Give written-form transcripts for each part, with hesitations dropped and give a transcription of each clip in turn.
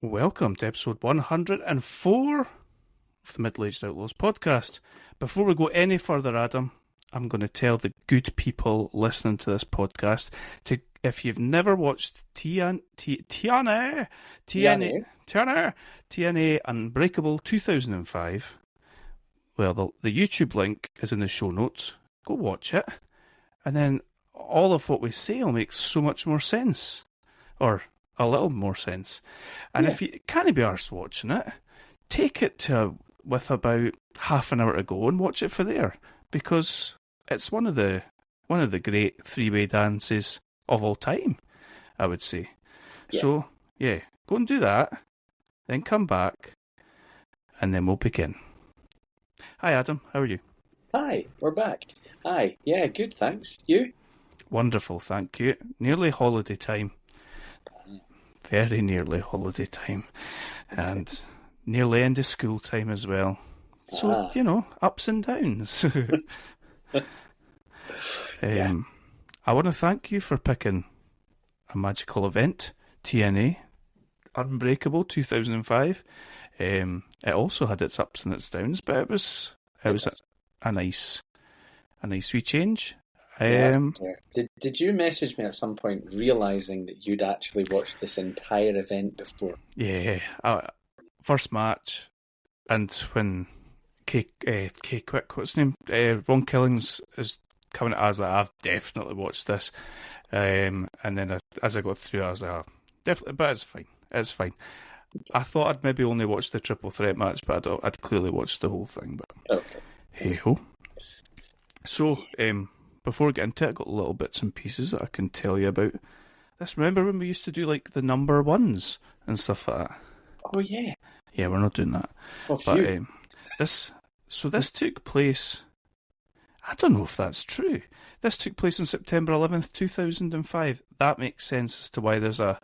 Welcome to episode 104 of the Middle-Aged Outlaws podcast. Before we go any further, Adam, I'm going to tell the good people listening to this podcast to, if you've never watched TNA Unbreakable 2005, well, the YouTube link is in the show notes. Go watch it, and then all of what we say will make so much more sense, or a little more sense. And if you can't be arsed watching it, take it to with about half an hour to go and watch it for there, because it's one of the great three-way dances of all time, I would say. Yeah. So go and do that, then come back, and then we'll begin. Hi Adam, how are you? Hi, we're back. Hi, yeah, good, thanks. You? Wonderful, thank you. Nearly holiday time. Very nearly holiday time. And nearly end of school time as well. So, ups and downs. I want to thank you for picking a magical event, TNA Unbreakable 2005. It also had its ups and its downs, but it was a nice wee change. Did you message me at some point realising that you'd actually watched this entire event before? Yeah, first match, and when Quick, what's his name? Ron Killings is coming as I've definitely watched this, and then as I got through, I was like, definitely, but it's fine. I thought I'd maybe only watched the triple threat match, but I'd clearly watched the whole thing. But hey ho. So, before we get into it, I've got little bits and pieces that I can tell you about this. Remember when we used to do like the number ones and stuff like that? Oh yeah. Yeah, we're not doing that. Oh, but this took place. I don't know if that's true. This took place on September 11th, 2005. That makes sense as to why there's a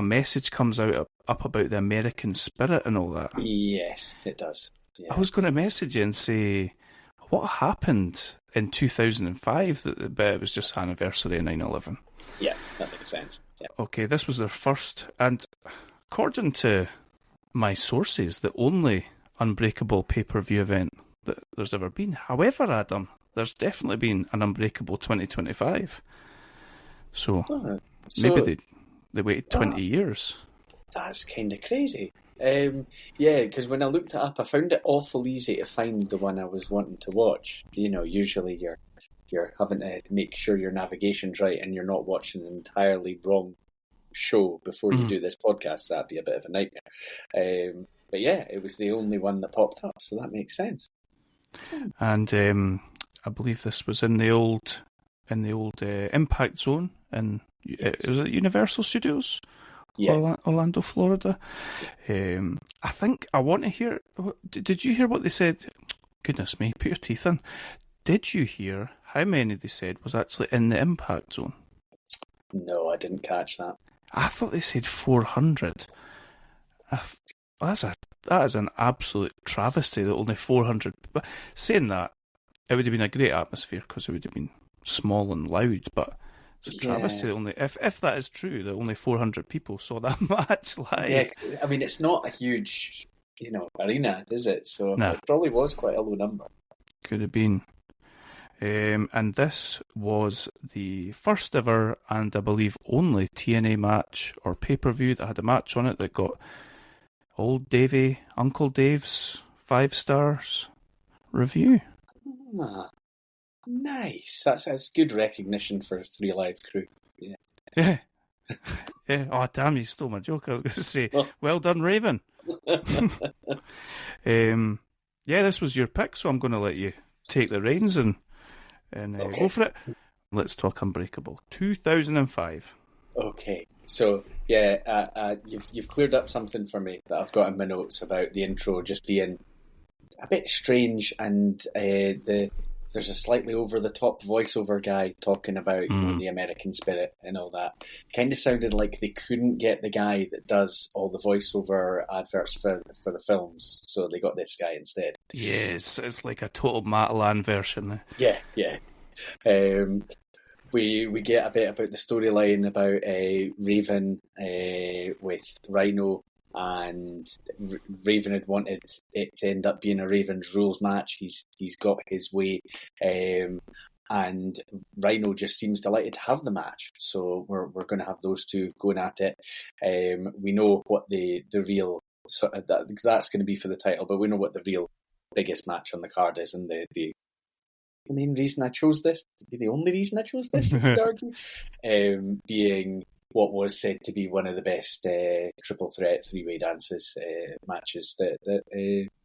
message comes out up about the American spirit and all that. Yes, it does. Yeah. I was going to message you and say, what happened in 2005? But it was just anniversary of 9/11. Yeah, that makes sense. Yeah. Okay, this was their first, and according to my sources, the only Unbreakable pay-per-view event that there's ever been. However, Adam, there's definitely been an Unbreakable 2025. So maybe they waited 20 years. That's kind of crazy. Because when I looked it up, I found it awful easy to find the one I was wanting to watch. Usually you're having to make sure your navigation's right and you're not watching an entirely wrong show before you do this podcast. That'd be a bit of a nightmare. But yeah, it was the only one that popped up, so that makes sense. And I believe this was in the old Impact Zone, and it was at Universal Studios. Yeah. Orlando, Florida. I think I want to hear. Did you hear what they said? Goodness me, put your teeth in. Did you hear how many they said was actually in the Impact Zone? No, I didn't catch that. I thought they said 400. That is an absolute travesty that only 400. But saying that, it would have been a great atmosphere because it would have been small and loud, but it's a travesty that only, if that is true, that only 400 people saw that match live. Yeah, I mean, it's not a huge, arena, is it? So It probably was quite a low number. Could have been. And this was the first ever, and I believe only, TNA match or pay-per-view that had a match on it that got old Davey, Uncle Dave's 5 stars review. Nice. That's good recognition for 3 Live Crew. Yeah. Yeah. Oh, damn, you stole my joke. I was going to say, well done, Raven. This was your pick, so I'm going to let you take the reins and go for it. Let's talk Unbreakable 2005. Okay. So, you've cleared up something for me that I've got in my notes about the intro just being a bit strange, and there's a slightly over-the-top voiceover guy talking about the American spirit and all that. Kind of sounded like they couldn't get the guy that does all the voiceover adverts for the films, so they got this guy instead. Yes, it's like a total Matalan version. Yeah. we get a bit about the storyline about Raven with Rhino, and Raven had wanted it to end up being a Raven's Rules match. He's got his way, and Rhino just seems delighted to have the match. So we're going to have those two going at it. We know what the real that's going to be for the title, but we know what the real biggest match on the card is, and the main reason I chose this, the only reason I chose this, you could argue, being what was said to be one of the best triple threat three-way dances matches that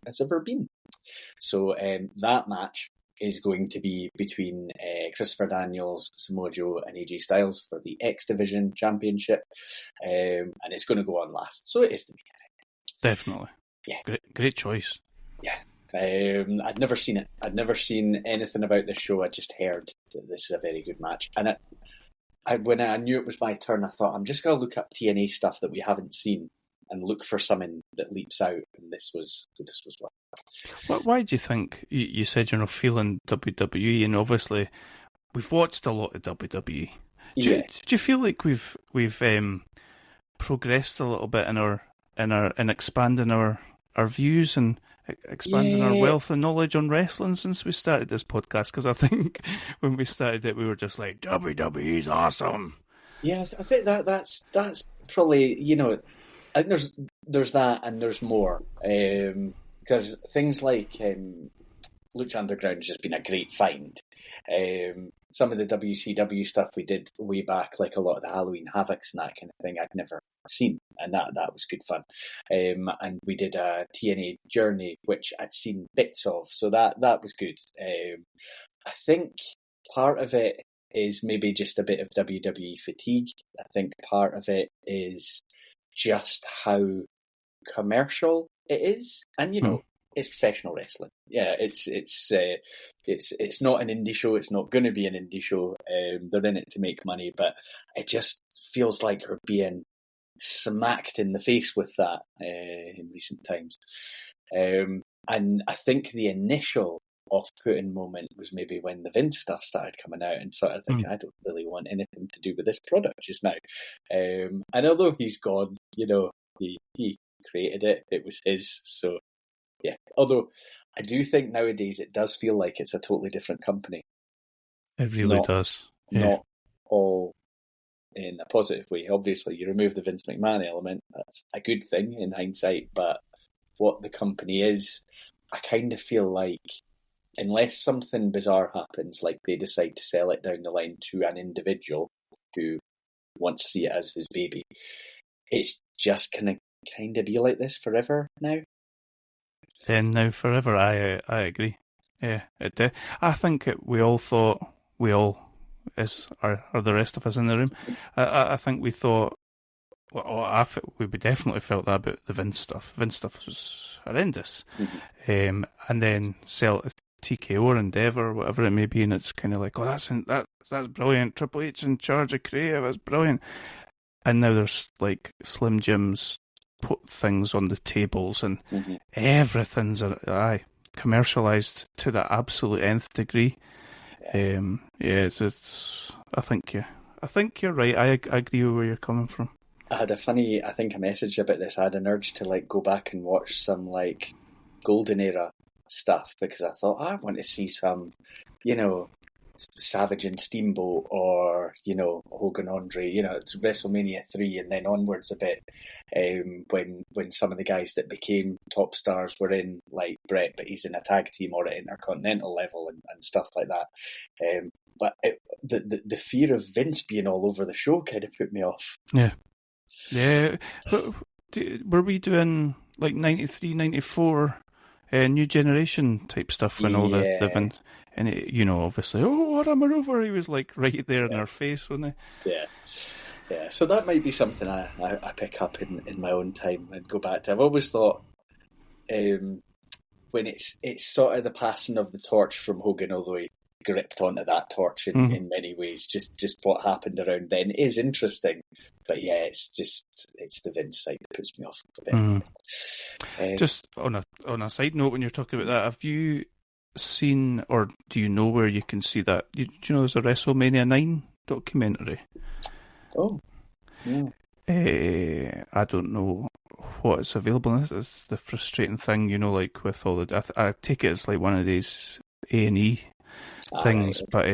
has ever been. So that match is going to be between Christopher Daniels, Samoa Joe, and AJ Styles for the X Division Championship, and it's going to go on last. So it is the main event. Definitely. Yeah. Great choice. Yeah. I'd never seen it. I'd never seen anything about this show. I just heard that this is a very good match. And when I knew it was my turn, I thought, I'm just going to look up TNA stuff that we haven't seen and look for something that leaps out. And this was one. Why do you think you said you're not feeling WWE? And obviously, we've watched a lot of WWE. Do you feel like we've progressed a little bit in expanding our views and expanding our wealth and knowledge on wrestling since we started this podcast? Because I think when we started it, we were just like, WWE's awesome. Yeah, I think that's probably, I think there's that and there's more. Because things like Lucha Underground has just been a great find. Some of the WCW stuff we did way back, like a lot of the Halloween Havocs and that kind of thing, I'd never seen, and that was good fun. And we did a TNA Journey, which I'd seen bits of, so that was good. I think part of it is maybe just a bit of WWE fatigue. I think part of it is just how commercial it is, and it's professional wrestling. Yeah, it's not an indie show. It's not going to be an indie show. They're in it to make money, but it just feels like we're being smacked in the face with that in recent times. And I think the initial off-putting moment was maybe when the Vince stuff started coming out and sort of thinking, I don't really want anything to do with this product just now. And although he's gone, he created it. It was his, so yeah. Although I do think nowadays it does feel like it's a totally different company. It really does. Yeah. Not all in a positive way. Obviously, you remove the Vince McMahon element, that's a good thing in hindsight, but what the company is, I kind of feel like unless something bizarre happens, like they decide to sell it down the line to an individual who wants to see it as his baby, it's just going to kind of be like this forever now. And now forever, I agree. Yeah, I think we all thought, are the rest of us in the room, I think we thought, we definitely felt that about the Vince stuff. Vince stuff was horrendous. Mm-hmm. And then sell it to TKO or Endeavour, whatever it may be, and it's kind of like, that's brilliant. Triple H in charge of creative, that's brilliant. And now there's like Slim Jim's put things on the tables, and everything's commercialised to the absolute nth degree. I think you're right. I agree with where you're coming from. I had a message about this. I had an urge to go back and watch some Golden Era stuff because I thought I want to see some, Savage and Steamboat or Hogan Andre. It's WrestleMania 3 and then onwards a bit. When some of the guys that became top stars were in, like Brett, but he's in a tag team or at Intercontinental level and stuff like that. But the fear of Vince being all over the show kind of put me off. Yeah. Were we doing like 93, 94 New Generation type stuff when all the Vince, and obviously, what am I over? He was like right there in our face, wasn't he? Yeah. So that might be something I pick up in my own time and go back to. I've always thought when it's sort of the passing of the torch from Hogan, although he gripped onto that torch in many ways. Just what happened around then is interesting, but yeah, it's the Vince side that puts me off a bit. Just on a side note, when you're talking about that, have you seen or do you know where you can see that? Do you know there's a WrestleMania 9 documentary. Oh, yeah. I don't know what it's available. It's the frustrating thing, like with all the. I take it it's like one of these A&E things, Right, but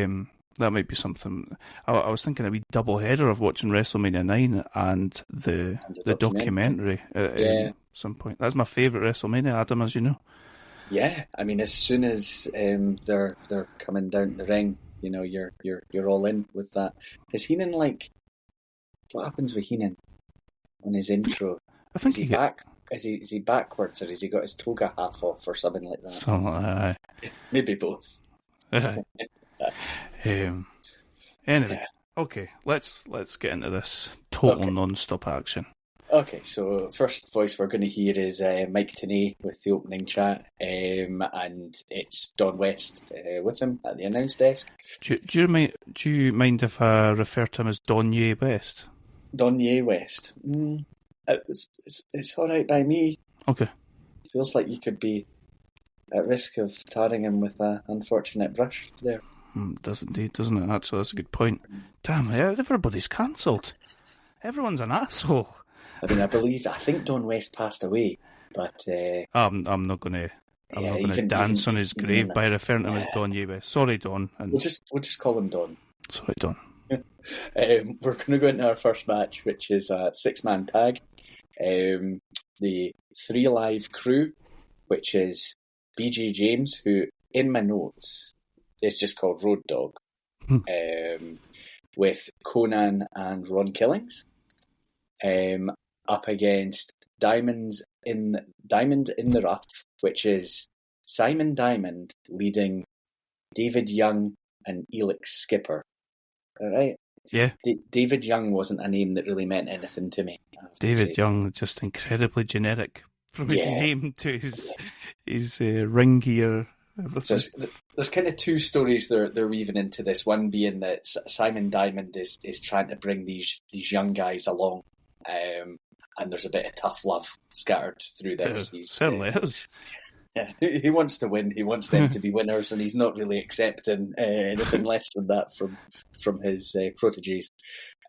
that might be something. I was thinking a wee double header of watching WrestleMania 9 and the documentary at some point. That's my favourite WrestleMania, Adam, as you know. Yeah, I mean, as soon as they're coming down the ring, you're all in with that. Is Heenan what happens with Heenan on his intro? I think is he back? Is he backwards, or has he got his toga half off, or something like that? Something like that. Maybe both. Anyway, okay, let's get into this total non-stop action. Okay, so first voice we're going to hear is Mike Tenay with the opening chat, and it's Don West with him at the announce desk. Do you mind if I refer to him as Donye West? Donye West. It's all right by me. Okay. Feels like you could be at risk of tarring him with an unfortunate brush there. Does indeed, doesn't it? Actually, that's a good point. Damn, everybody's cancelled. Everyone's an asshole. I mean, I think Don West passed away, but I'm not going to dance on his grave by referring to him as Don West. Sorry, Don. And we'll just call him Don. Sorry, Don. We're going to go into our first match, which is a 6-man tag. The 3 Live crew, which is BG James, who in my notes is just called Road Dogg, with Conan and Ron Killings. Up against Diamond in the Rough, which is Simon Diamond leading David Young and Elix Skipper. All right? Yeah. David Young wasn't a name that really meant anything to me. David Young, just incredibly generic from his name to his ring gear. So there's kind of 2 stories they're weaving into this. One being that Simon Diamond is trying to bring these young guys along. And there's a bit of tough love scattered through this. Certainly is. Yeah, he wants to win. He wants them to be winners, and he's not really accepting anything less than that from his proteges.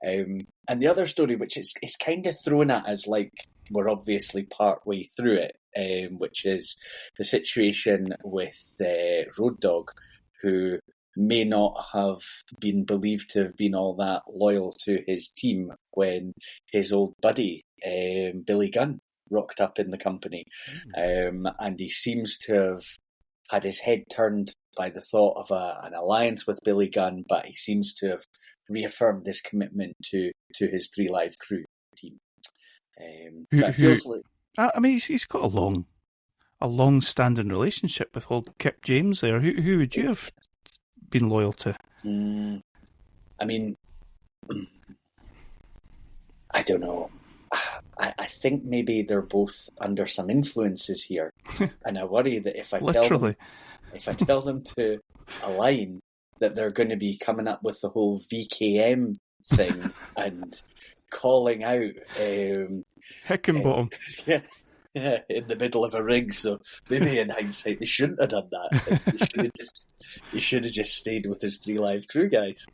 And the other story, which is kind of thrown at as like we're obviously part way through it, which is the situation with Road Dogg, who may not have been believed to have been all that loyal to his team when his old buddy, Billy Gunn, rocked up in the company. And he seems to have had his head turned by the thought of an alliance with Billy Gunn, but he seems to have reaffirmed his commitment to his 3 Live crew team. So it feels like... I mean, he's got a long-standing relationship with old Kip James there. Who would you have been loyal to? I mean, I don't know. I think maybe they're both under some influences here, and I worry that if I tell them to align, that they're going to be coming up with the whole VKM thing and calling out Hickenbottom. Yeah, in the middle of a ring. So maybe in hindsight they shouldn't have done that. He should have just stayed with his 3 Live crew guys.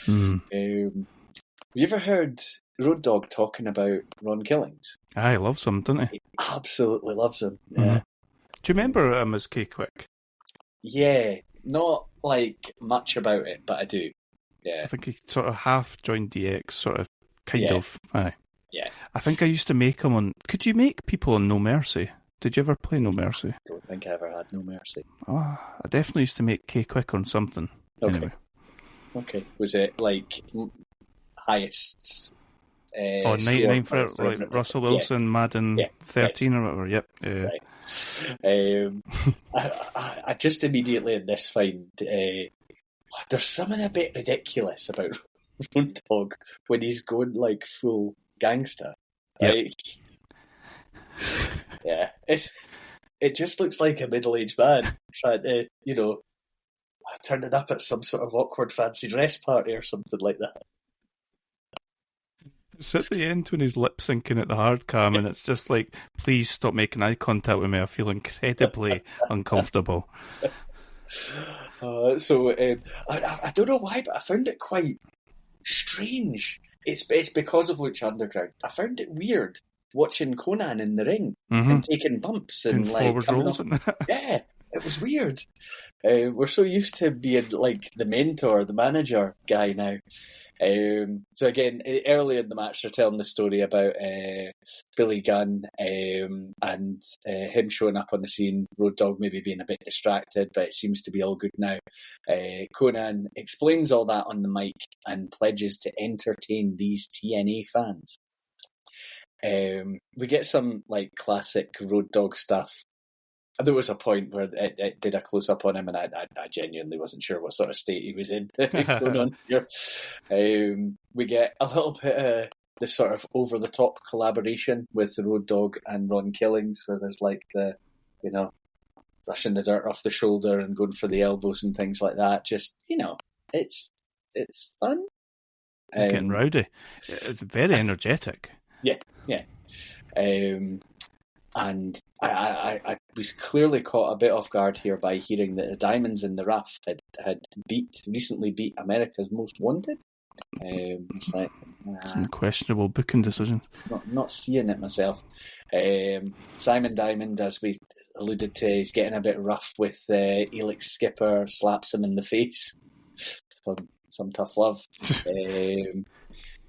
Have you ever heard Road Dogg talking about Ron Killings? He loves him, doesn't he? He absolutely loves him. Yeah. Mm-hmm. Do you remember him as K-Quick? Yeah, not like much about it, but I do. Yeah, I think he sort of half joined DX, sort of, kind of. Aye. Yeah. I think I used to make him on... Could you make people on No Mercy? Did you ever play No Mercy? I don't think I ever had No Mercy. Oh, I definitely used to make K-Quick on something. Okay. Anyway. Okay. Was it like highest... 99 for like Russell Wilson, Madden 13 or whatever, yep. Right. I just immediately in this find... there's something a bit ridiculous about Road Dogg when he's going like full gangster. Like, yeah, it just looks like a middle-aged man trying to, turn it up at some sort of awkward fancy dress party or something like that. It's at the end when he's lip syncing at the hard cam, and it's just like, please stop making eye contact with me. I feel incredibly uncomfortable. I don't know why, but I found it quite strange. It's because of Lucha Underground. I found it weird watching Conan in the ring and taking bumps and like forward rolls. Yeah, it was weird. We're so used to being like the mentor, the manager guy now. So again, early in the match, they're telling the story about Billy Gunn and him showing up on the scene. Road Dogg maybe being a bit distracted, but it seems to be all good now. Conan explains all that on the mic and pledges to entertain these TNA fans. We get some like classic Road Dogg stuff. There was a point where it did a close up on him, and I genuinely wasn't sure what sort of state he was in going on here. We get a little bit of the sort of over the top collaboration with Road Dogg and Ron Killings, where there's like the, you know, brushing the dirt off the shoulder and going for the elbows and things like that. Just, you know, it's fun. It's getting rowdy. It's very energetic. Yeah. And I was clearly caught a bit off guard here by hearing that the Diamonds in the Rough had recently beat America's Most Wanted. It's like some questionable booking decision. Not seeing it myself. Simon Diamond, as we alluded to, is getting a bit rough with Elix Skipper, slaps him in the face. Some tough love.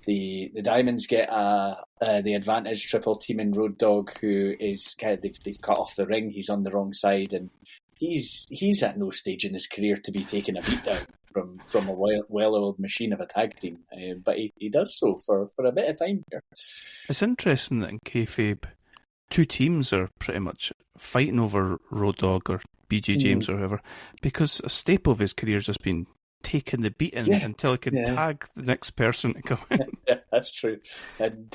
The Diamonds get the advantage, triple teaming Road Dogg, who is they've cut off the ring. He's on the wrong side, and he's at no stage in his career to be taking a beatdown from a well-oiled machine of a tag team. But he does so for a bit of time here. It's interesting that in kayfabe, two teams are pretty much fighting over Road Dogg or BJ James or whoever, because a staple of his career has just been taking the beating until he can tag the next person to come in. Yeah, that's true. And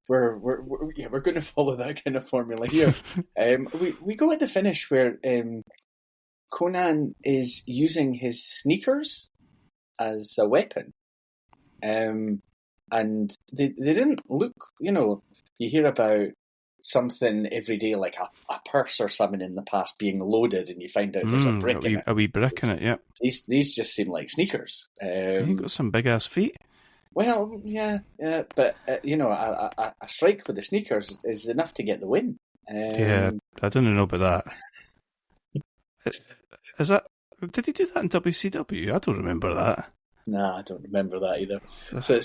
we're going to follow that kind of formula here. We go at the finish where Conan is using his sneakers as a weapon, and they didn't look. You know, you hear about something every day, like a purse or something in the past being loaded, and you find out there's a brick in it. A wee brick in it, yeah. These just seem like sneakers. You've got some big ass feet. Well, yeah, but you know, a strike with the sneakers is enough to get the win. Yeah, I don't know about that. Is that? Did he do that in WCW? I don't remember that. Nah, I don't remember that either. So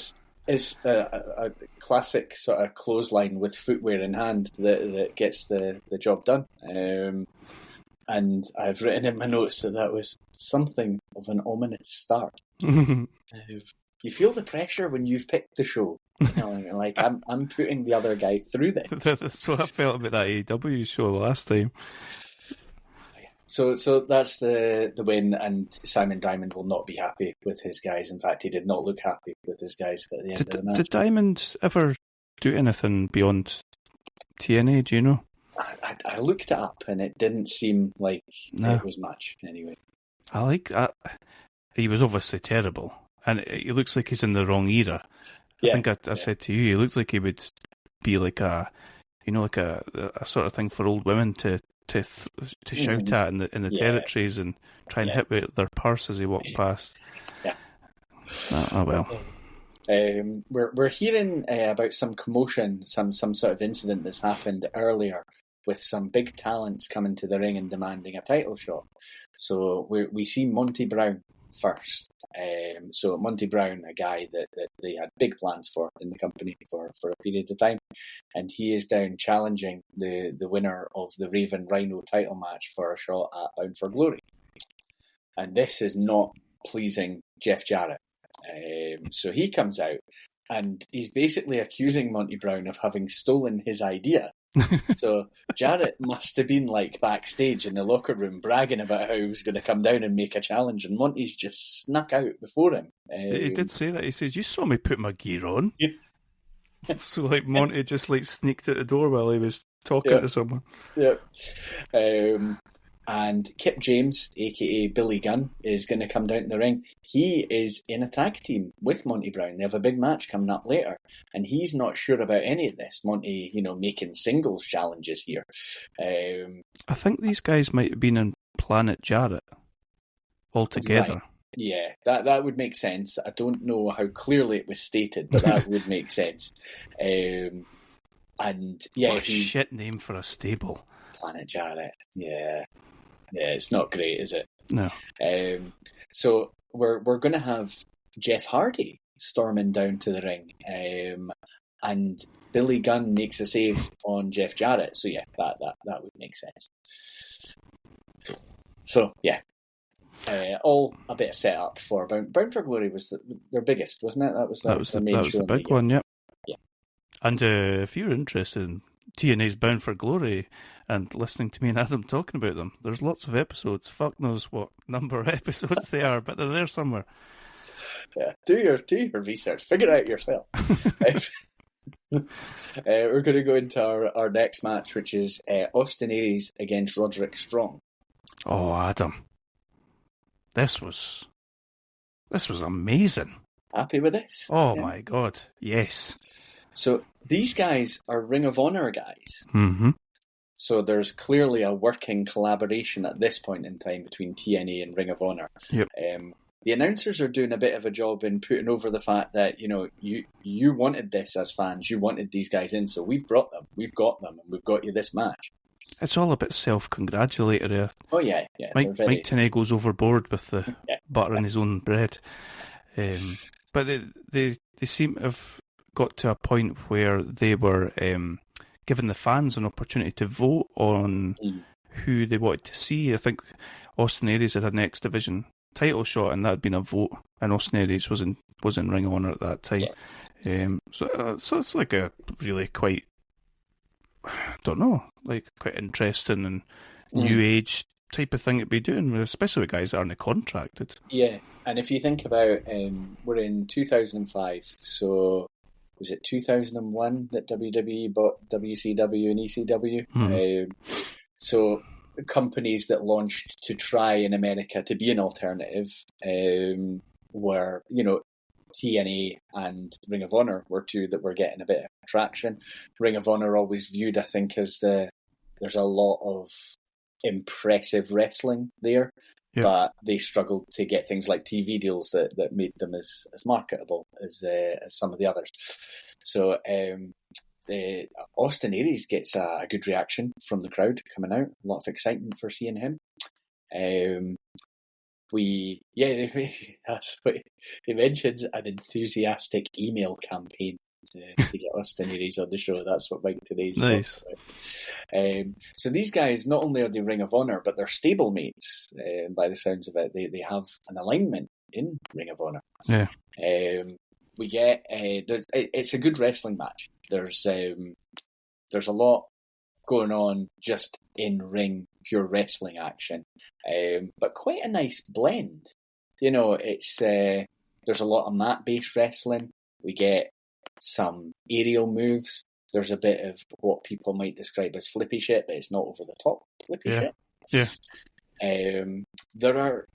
it's a classic sort of clothesline with footwear in hand that gets the job done. And I've written in my notes that was something of an ominous start. You feel the pressure when you've picked the show. You know, like I'm putting the other guy through this. That's what I felt about that AEW show last time. So that's the win, and Simon Diamond will not be happy with his guys. In fact, he did not look happy with his guys at the end of the match. Did Diamond ever do anything beyond TNA, do you know? I looked it up, and it didn't seem like it was much, anyway. I like that. He was obviously terrible, and he looks like he's in the wrong era. I think I said to you, he looks like he would be like a sort of thing for old women to shout at in the territories and try and hit with their purse as they walk past. Yeah. Oh well. We're hearing about some commotion, some sort of incident that's happened earlier with some big talents coming to the ring and demanding a title shot. So we see Monty Brown first. So Monty Brown, a guy that they had big plans for in the company for a period of time, and he is down challenging the winner of the Raven Rhino title match for a shot at Bound for Glory. And this is not pleasing Jeff Jarrett. So he comes out and he's basically accusing Monty Brown of having stolen his idea. So Jarrett must have been like backstage in the locker room bragging about how he was going to come down and make a challenge, and Monty's just snuck out before him. He did say that. He says, "You saw me put my gear on." Yeah. So like Monty just like sneaked out the door while he was talking to someone. Yep. And Kip James, a.k.a. Billy Gunn, is going to come down to the ring. He is in a tag team with Monty Brown. They have a big match coming up later, and he's not sure about any of this. Monty, making singles challenges here. I think these guys might have been in Planet Jarrett altogether. Yeah, that would make sense. I don't know how clearly it was stated, but that would make sense. And yeah, what a shit name for a stable. Planet Jarrett. Yeah, it's not great, is it? No. So we're going to have Jeff Hardy storming down to the ring, and Billy Gunn makes a save on Jeff Jarrett. So yeah, that would make sense. So yeah. All a bit of setup for Bound for Glory was their biggest, wasn't it? That was the big one, yeah. Yeah. And if you're interested in TNA's Bound for Glory and listening to me and Adam talking about them, there's lots of episodes. Fuck knows what number of episodes they are, but they're there somewhere. Yeah, do your research, figure it out yourself. We're going to go into our next match, which is Austin Aries against Roderick Strong. Oh, Adam. This was amazing. Happy with this? Oh my God, yes. So these guys are Ring of Honor guys. Mm-hmm. So there's clearly a working collaboration at this point in time between TNA and Ring of Honor. Yep. The announcers are doing a bit of a job in putting over the fact that, you wanted this as fans, you wanted these guys in, so we've brought them, we've got them, and we've got you this match. It's all a bit self-congratulatory. Oh, yeah. Mike Tenay goes overboard with the butter in his own bread. But they seem to have got to a point where they were giving the fans an opportunity to vote on who they wanted to see. I think Austin Aries had an X Division title shot, and that had been a vote, and Austin Aries was in Ring of Honor at that time. Yeah. So it's like a really quite, I don't know, like quite interesting and new age type of thing to be doing, especially with guys that aren't contracted. Yeah, and if you think about, we're in 2005, so was it 2001 that WWE bought WCW and ECW? So companies that launched to try in America to be an alternative were, TNA and Ring of Honor were two that were getting a bit of traction. Ring of Honor always viewed, I think, as there's a lot of impressive wrestling there, but they struggled to get things like TV deals that made them as marketable as some of the others. So Austin Aries gets a good reaction from the crowd coming out. A lot of excitement for seeing him. That's what he mentions, an enthusiastic email campaign to get Austin Aries on the show. That's what Mike Tenay's nice. So these guys, not only are they Ring of Honor, but they're stablemates. By the sounds of it, they have an alignment in Ring of Honor. Yeah. We get it's a good wrestling match. There's a lot going on just in ring, pure wrestling action, but quite a nice blend. It's there's a lot of mat-based wrestling. We get some aerial moves. There's a bit of what people might describe as flippy shit, but it's not over the top flippy shit. Yeah. There are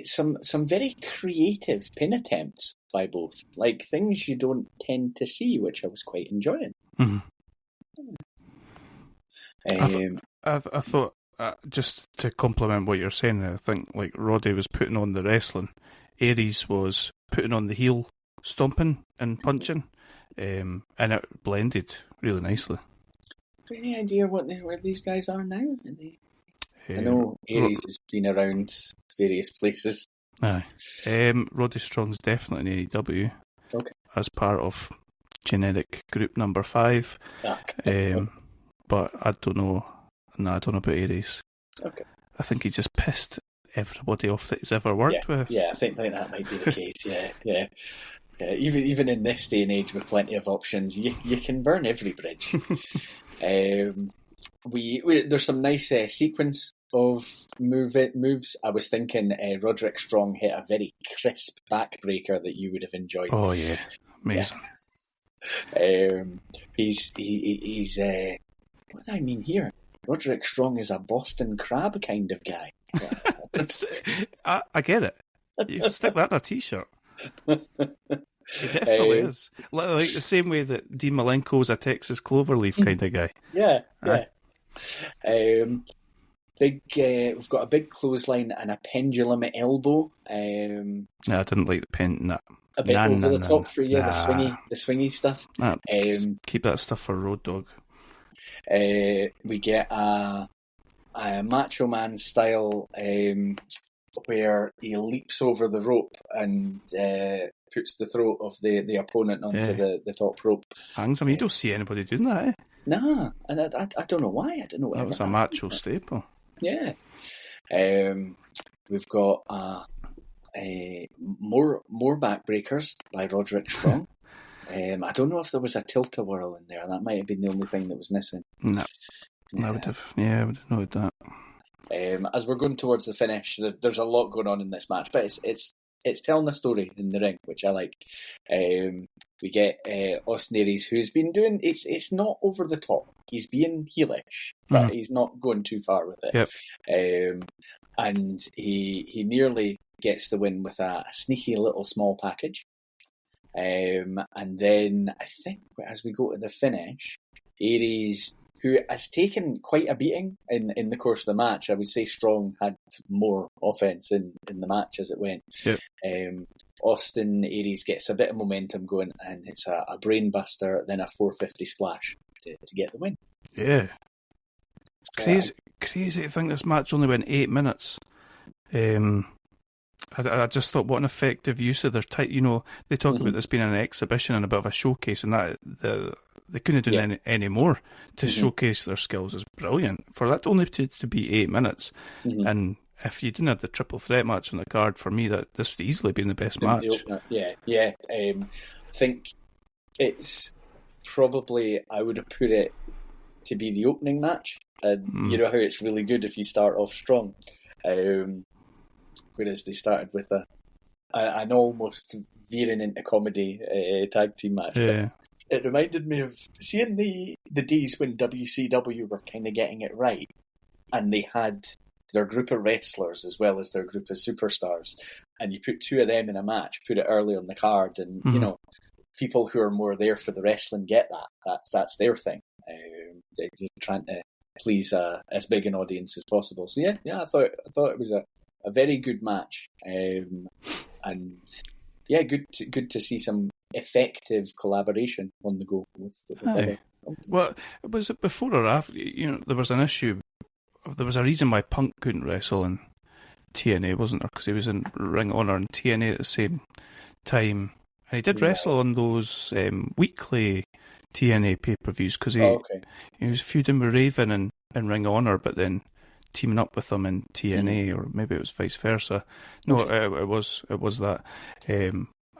some very creative pin attempts by both, like things you don't tend to see, which I was quite enjoying. Mm-hmm. I thought, just to compliment what you're saying, I think like Roddy was putting on the wrestling, Aries was putting on the heel stomping and punching, and it blended really nicely. Any idea where these guys are now? I know Aries has been around various places. Aye. Roddy Strong's definitely in AEW. Okay. As part of generic group number 5. But I don't know. No, I don't know about Aries. Okay. I think he just pissed everybody off that he's ever worked with. Yeah, I think that might be the case. Yeah. Even in this day and age with plenty of options, you can burn every bridge. There's some nice sequence of moves. I was thinking Roderick Strong hit a very crisp backbreaker that you would have enjoyed. Oh yeah, amazing. Yeah. He's what do I mean here? Roderick Strong is a Boston Crab kind of guy. I get it. You can stick that in a t-shirt. He definitely is. Like the same way that Dean Malenko's a Texas Cloverleaf kind of guy. Yeah. we've got a big clothesline and a pendulum elbow. I didn't like the pen. A bit over the top for you, the swingy stuff. Keep that stuff for Road Dogg. We get a Macho Man style where he leaps over the rope and puts the throat of the opponent onto the top rope. Hangs him. You don't see anybody doing that, eh? Nah, and I don't know why. I don't know. That was a macho staple. Yeah. We've got more backbreakers by Roderick Strong. I don't know if there was a tilt-a-whirl in there. That might have been the only thing that was missing. No. I would have noted that. As we're going towards the finish, there's a lot going on in this match, but it's telling a story in the ring, which I like. We get Austin Aries, who's been doing it's not over the top. He's being heelish, but he's not going too far with it. Yep. And he nearly gets the win with a sneaky little small package. And then I think as we go to the finish, Aries, who has taken quite a beating in the course of the match. I would say Strong had more offense in the match as it went. Yep. Austin Aries gets a bit of momentum going, and it's a brain buster, then a 450 splash to get the win. Yeah. Crazy to think this match only went 8 minutes. I just thought, what an effective use of their time. You know, they talk about this being an exhibition and a bit of a showcase, and that they couldn't have done any more to showcase their skills is brilliant. For that only to be 8 minutes, and if you didn't have the triple threat match on the card, for me, that this would easily been the best match. Yeah. I think it's probably, I would have put it to be the opening match. And you know how it's really good if you start off strong. Whereas they started with an almost veering into comedy tag team match. Yeah. It reminded me of seeing the days when WCW were kind of getting it right, and they had their group of wrestlers as well as their group of superstars, and you put two of them in a match, put it early on the card, and you know, people who are more there for the wrestling get that. That's their thing. They're trying to please as big an audience as possible. So yeah, I thought it was a very good match, and yeah, good to see some effective collaboration on the go with Well, was it before or after? You know, there was an issue. There was a reason why Punk couldn't wrestle in TNA, wasn't there? Because he was in Ring of Honor and TNA at the same time, and he did wrestle on those weekly TNA pay-per-views because he was feuding with Raven in Ring of Honor, but then teaming up with them in TNA, or maybe it was vice versa. No, it was that.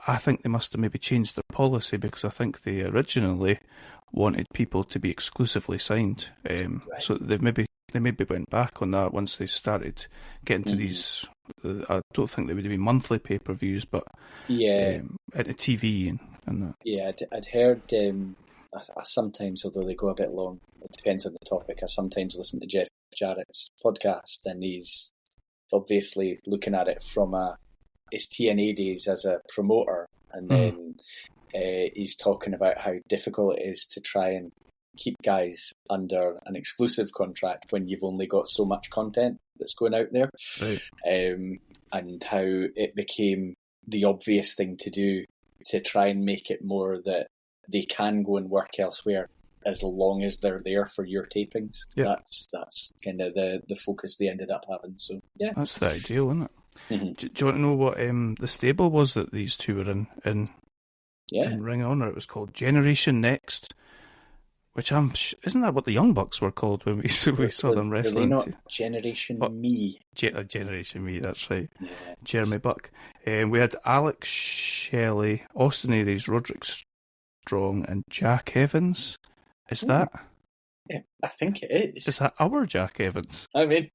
I think they must have maybe changed their policy, because I think they originally wanted people to be exclusively signed. So they maybe went back on that once they started getting to these. I don't think they would be monthly pay-per-views, but into TV and that. Yeah, I'd heard. I sometimes, although they go a bit long, it depends on the topic. I sometimes listen to Jeff Jarrett's podcast, and he's obviously looking at it from his TNA days as a promoter, and then he's talking about how difficult it is to try and keep guys under an exclusive contract when you've only got so much content that's going out there, right. And how it became the obvious thing to do to try and make it more that they can go and work elsewhere as long as they're there for your tapings. Yeah. That's kind of the focus they ended up having. So yeah, that's the ideal, isn't it? Do you want to know what the stable was that these two were in Ring of Honor? It was called Generation Next, which isn't that what the Young Bucks were called when we saw them wrestling? Not Generation Me. Generation Me, that's right. Yeah. Jeremy Buck. We had Alex Shelley, Austin Aries, Roderick Strong, and Jack Evans. Is that? Yeah, I think it is. Is that our Jack Evans? I mean,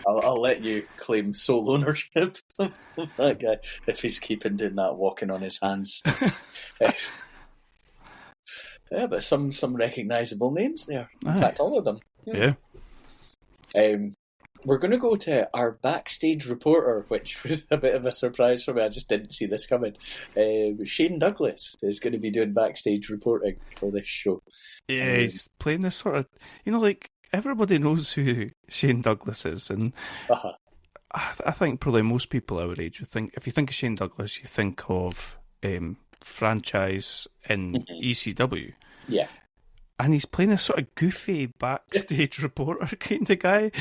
I'll let you claim sole ownership of that guy if he's keeping doing that walking on his hands. Yeah, but some recognisable names there. In fact, all of them. Yeah. We're going to go to our backstage reporter, which was a bit of a surprise for me. I just didn't see this coming. Shane Douglas is going to be doing backstage reporting for this show. Yeah, he's playing this sort of, like everybody knows who Shane Douglas is, and Uh-huh. I think probably most people our age would think, if you think of Shane Douglas, you think of franchise in ECW. Yeah. And he's playing a sort of goofy backstage reporter kind of guy.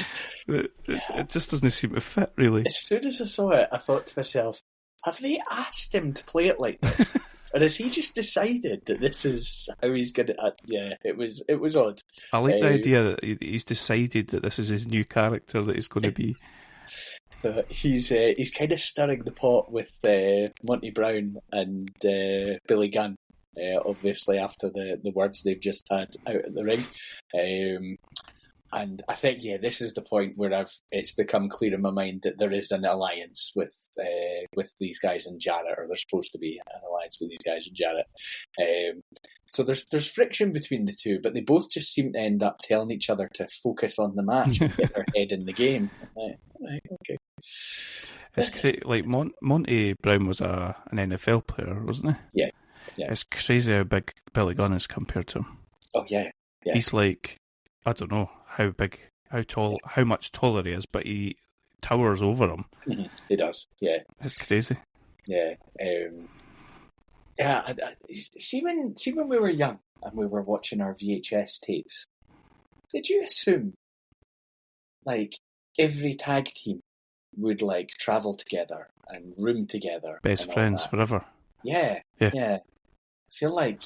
It just doesn't seem to fit, really. As soon as I saw it, I thought to myself, have they asked him to play it like this? Or has he just decided that this is how he's going to... yeah, it was odd. I like the idea that he's decided that this is his new character that he's going to be. So he's kind of stirring the pot with Monty Brown and Billy Gunn, obviously after the words they've just had out at the ring. And I think, this is the point where it's become clear in my mind that there is an alliance with these guys and Jarrett, or there's supposed to be an alliance with these guys and Jarrett. So there's friction between the two, but they both just seem to end up telling each other to focus on the match and get their head in the game. Right, okay. It's crazy. Like Monty Brown was an NFL player, wasn't he? Yeah. It's crazy how big Billy Gunn is compared to him. Oh yeah. He's like, I don't know how big, how tall, how much taller he is, but he towers over him. Mm-hmm. He does. Yeah. It's crazy. Yeah. See when we were young and we were watching our VHS tapes, did you assume like every tag team would like travel together and room together, best friends forever? Yeah. I feel like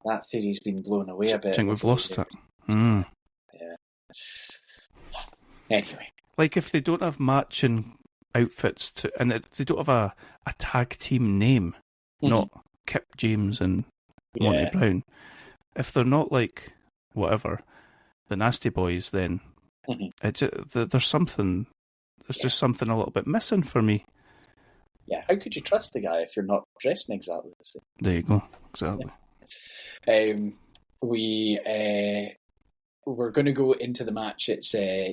that theory's been blown away a bit. I think we've lost it. Yeah. Anyway, like if they don't have matching outfits and if they don't have a tag team name, not Kip James and Monty Brown, if they're not like whatever the Nasty Boys, then there's something. There's just something a little bit missing for me. Yeah, how could you trust the guy if you're not dressing exactly the same? There you go, exactly. Yeah. We're going to go into the match. It's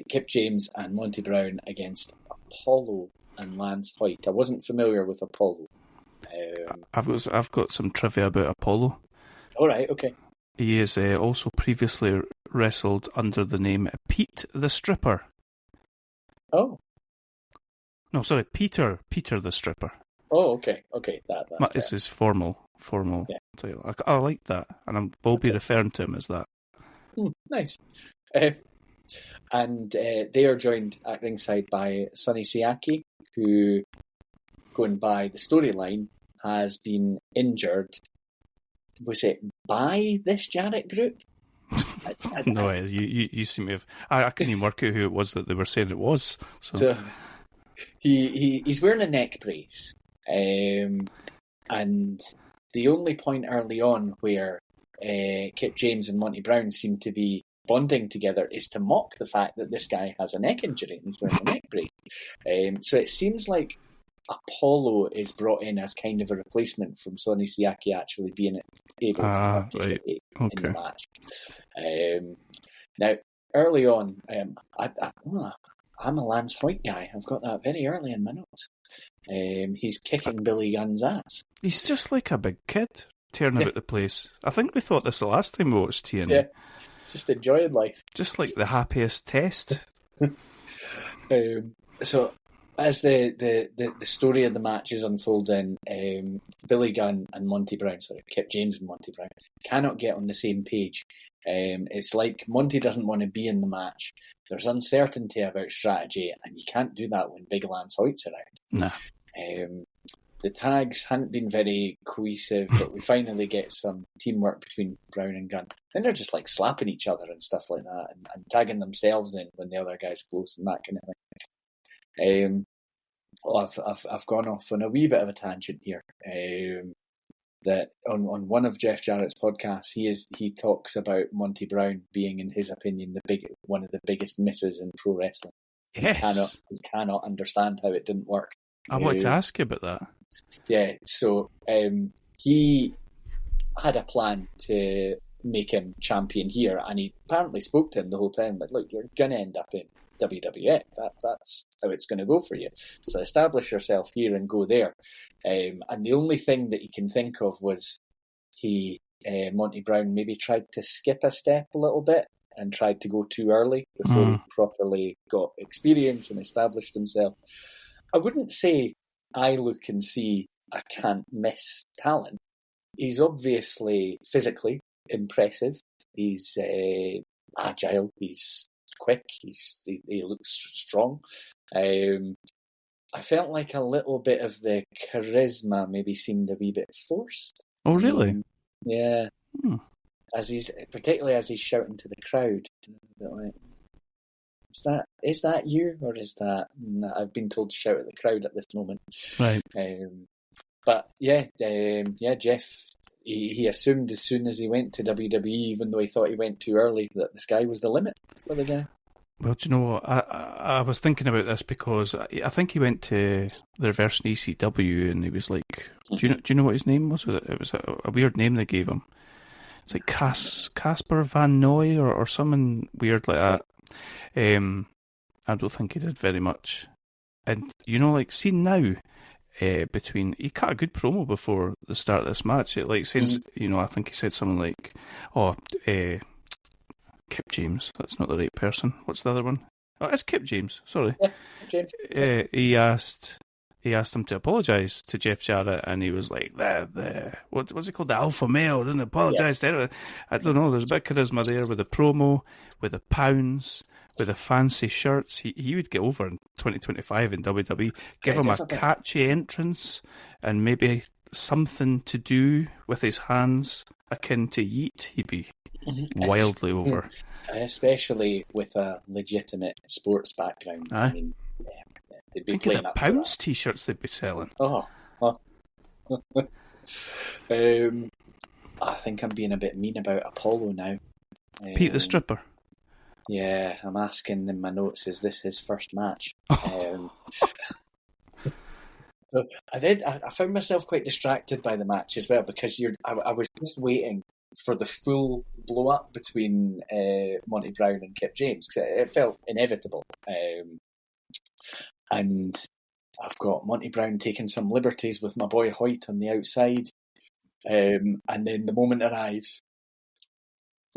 Kip James and Monty Brown against Apollo and Lance Hoyt. I wasn't familiar with Apollo. I've got some trivia about Apollo. All right, okay. He is also previously wrestled under the name Pete the Stripper. Oh. No, sorry, Peter the Stripper. Oh, okay. That's is his formal title. I like that, and we'll be referring to him as that. Nice. And they are joined at ringside by Sonny Siaki, who, going by the storyline, has been injured. Was it by this Jarrett group? No, you seem to have... I couldn't even work out who it was that they were saying it was. So he's wearing a neck brace. And the only point early on where Kip James and Monty Brown seem to be bonding together is to mock the fact that this guy has a neck injury and he's wearing a neck brace. So it seems like Apollo is brought in as kind of a replacement from Sonny Siaki actually being able to participate in the match. Now, early on, I'm a Lance Hoyt guy. I've got that very early in my notes. He's kicking Billy Gunn's ass. He's just like a big kid tearing about the place. I think we thought this the last time we watched TNA. Yeah, just enjoying life. Just like the happiest test. So, as the story of the match is unfolding, Billy Gunn and Kip James and Monty Brown cannot get on the same page. It's like Monty doesn't want to be in the match. There's uncertainty about strategy, and you can't do that when Big Lance Hoyt's around. Nah. The tags hadn't been very cohesive, but we finally get some teamwork between Brown and Gunn. Then they're just like slapping each other and stuff like that, and tagging themselves in when the other guy's close and that kind of thing. I've gone off on a wee bit of a tangent here. That on one of Jeff Jarrett's podcasts, he talks about Monty Brown being, in his opinion, one of the biggest misses in pro wrestling. Yes. He cannot understand how it didn't work. I wanted to ask you about that. Yeah, so he had a plan to make him champion here, and he apparently spoke to him the whole time, like, look, you're going to end up in WWF. That's how it's going to go for you. So establish yourself here and go there. And the only thing that he can think of was Monty Brown maybe tried to skip a step a little bit and tried to go too early before he properly got experience and established himself. I wouldn't say I look and see a can't miss talent. He's obviously physically impressive. He's agile. He's quick. He looks strong. I felt like a little bit of the charisma maybe seemed a wee bit forced. Oh, really? Yeah. Particularly as he's shouting to the crowd. Like, is that you, or is that? I've been told to shout at the crowd at this moment. Right. But Jeff. He assumed as soon as he went to WWE, even though he thought he went too early, that the sky was the limit for the guy. Well, do you know what? I was thinking about this because I think he went to the reverse ECW and he was like, do you know what his name was? It was a weird name they gave him. It's like Casper Van Noy or something weird like that. I don't think he did very much. And see now. Between he cut a good promo before the start of this match. It since I think he said something like, Kip James. That's not the right person. What's the other one? Oh, it's Kip James. Sorry. Yeah, James. He asked him to apologise to Jeff Jarrett, and he was like, what's it called? The alpha male doesn't apologise to anyone. I don't know. There's a bit of charisma there with the promo, with the pounds. With the fancy shirts, he would get over in 2025 in WWE. Give him a catchy entrance and maybe something to do with his hands akin to Yeet. He'd be wildly over. Especially with a legitimate sports background. Aye. I mean, they'd be think playing of the up pounds t-shirts they'd be selling. I think I'm being a bit mean about Apollo now. Pete the Stripper. Yeah, I'm asking in my notes, is this his first match? So I found myself quite distracted by the match as well because I was just waiting for the full blow up between Monty Brown and Kip James because it felt inevitable. And I've got Monty Brown taking some liberties with my boy Hoyt on the outside, and then the moment arrives.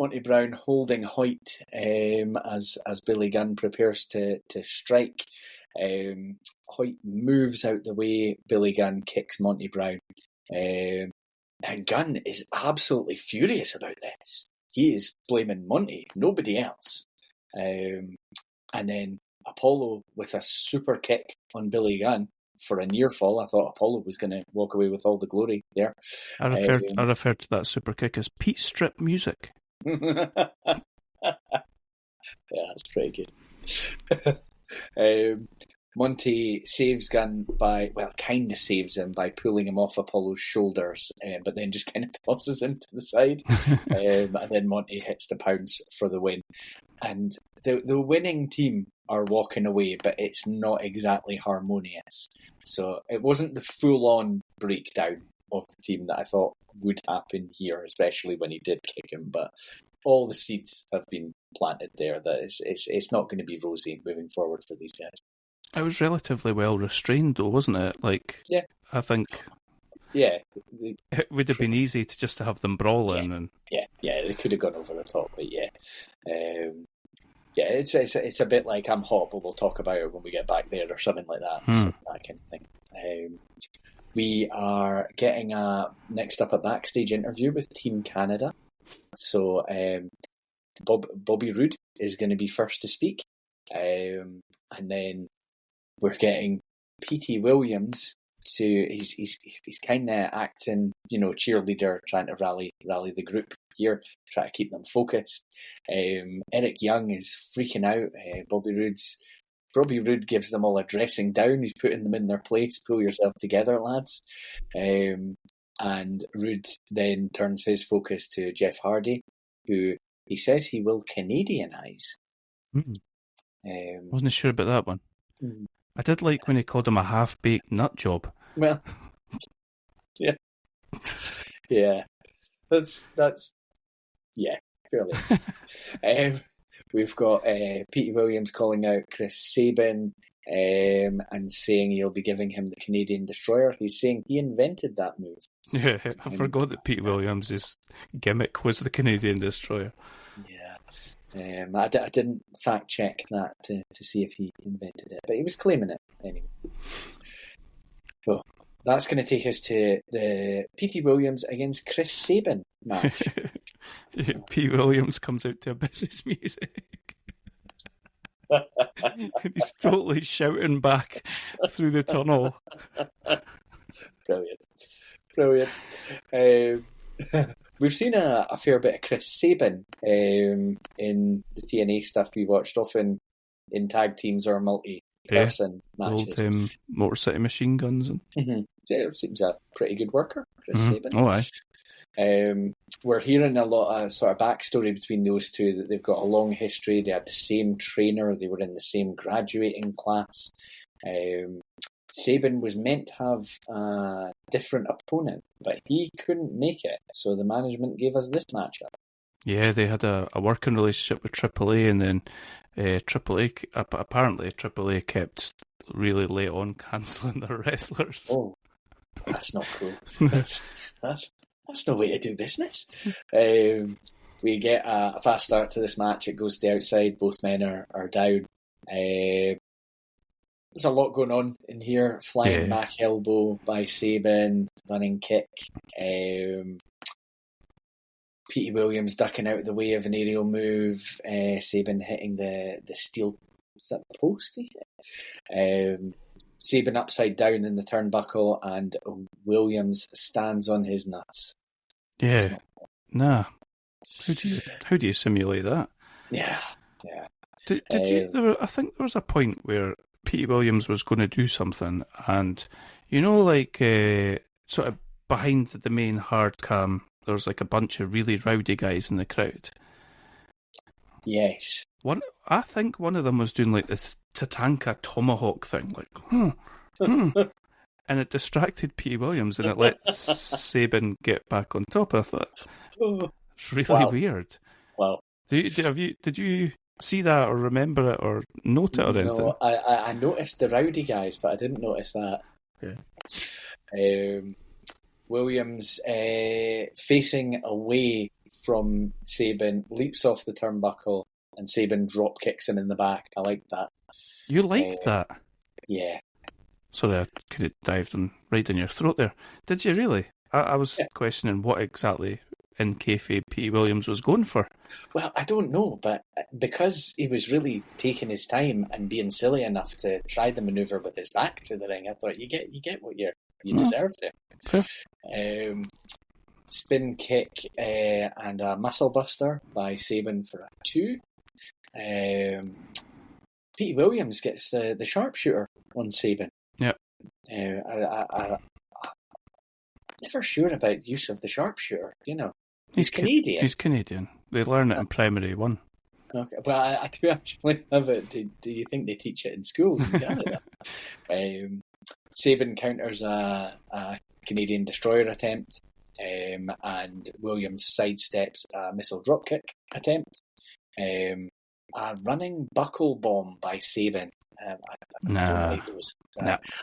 Monty Brown holding Hoyt as Billy Gunn prepares to strike. Hoyt moves out the way. Billy Gunn kicks Monty Brown. And Gunn is absolutely furious about this. He is blaming Monty, nobody else. And then Apollo with a super kick on Billy Gunn for a near fall. I thought Apollo was going to walk away with all the glory there. I referred to that super kick as Pete Strip music. Yeah, that's pretty good. Monty saves Gunn kind of saves him by pulling him off Apollo's shoulders, but then just kind of tosses him to the side. And then Monty hits the pounce for the win. And the winning team are walking away, but it's not exactly harmonious. So it wasn't the full-on breakdown of the team that I thought would happen here, especially when he did kick him. But all the seeds have been planted there that it's not going to be rosy moving forward for these guys. It was relatively well restrained, though, wasn't it? Yeah. I think. Yeah. It would have been easy to just have them brawling. Yeah, they could have gone over the top, but yeah. It's a bit like I'm hot, but we'll talk about it when we get back there or something like that. So that kind of thing. We are getting next up a backstage interview with Team Canada. So Bobby Roode is going to be first to speak. And then we're getting P.T. Williams he's kind of acting, cheerleader, trying to rally the group here, try to keep them focused. Eric Young is freaking out. Bobby Roode gives them all a dressing down. He's putting them in their place. Pull yourself together, lads. And Roode then turns his focus to Jeff Hardy, who he says he will Canadianize. Wasn't sure about that one. I did like when he called him a half-baked nut job. Well, yeah. Yeah. That's fairly. We've got Pete Williams calling out Chris Sabin and saying he'll be giving him the Canadian Destroyer. He's saying he invented that move. Yeah, I forgot that Pete Williams' gimmick was the Canadian Destroyer. Yeah. I didn't fact check that to see if he invented it, but he was claiming it anyway. So that's going to take us to the P.T. Williams against Chris Sabin match. P. Williams comes out to Abyss's music. He's totally shouting back through the tunnel. Brilliant. We've seen a fair bit of Chris Sabin in the TNA stuff we watched, often in tag teams or multi-person matches. Old Motor City Machine Guns. Mm-hmm. It seems a pretty good worker, Chris Sabin. Oh, aye. We're hearing a lot of sort of backstory between those two, that they've got a long history. They had the same trainer. They were in the same graduating class. Sabin was meant to have a different opponent, but he couldn't make it, so the management gave us this matchup. Yeah, they had a working relationship with AAA, and then apparently AAA kept really late on cancelling their wrestlers. Oh, that's not cool. That's no way to do business. We get a fast start to this match. It goes to the outside. Both men are down. There's a lot going on in here. Flying back elbow by Sabin, running kick. P.T. Williams ducking out of the way of an aerial move. Sabin hitting the steel. Is that the post he hit? Sabin upside down in the turnbuckle, and Williams stands on his nuts. Yeah. Nah. How do you simulate that? Yeah. Did you? I think there was a point where P.T. Williams was going to do something, and sort of behind the main hard cam, there was like a bunch of really rowdy guys in the crowd. Yes. I think one of them was doing like this Tatanka tomahawk thing, like, and it distracted P.T. Williams, and it let Sabin get back on top. I thought it's really weird. Wow. Did you see that or remember it or note it or anything? No, I noticed the rowdy guys, but I didn't notice that. Yeah. Williams facing away from Sabin, leaps off the turnbuckle, and Sabin drop kicks him in the back. I like that. You liked that? Yeah. Sorry, I could have dived right in your throat there. Did you really? I was questioning what exactly in kayfabe P.T. Williams was going for. Well, I don't know, but because he was really taking his time and being silly enough to try the manoeuvre with his back to the ring, I thought you get what you deserve there. Spin kick and a muscle buster by Sabin for a 2. P.T. Williams gets the sharpshooter on Sabin. Yeah. I'm never sure about use of the sharpshooter, He's Canadian. He's Canadian. They learn it in primary 1. Okay. Well, I do actually have it. Do you think they teach it in schools in Canada? Sabin counters a Canadian destroyer attempt, and Williams sidesteps a missile dropkick attempt. A running buckle bomb by Sabin. I don't like those.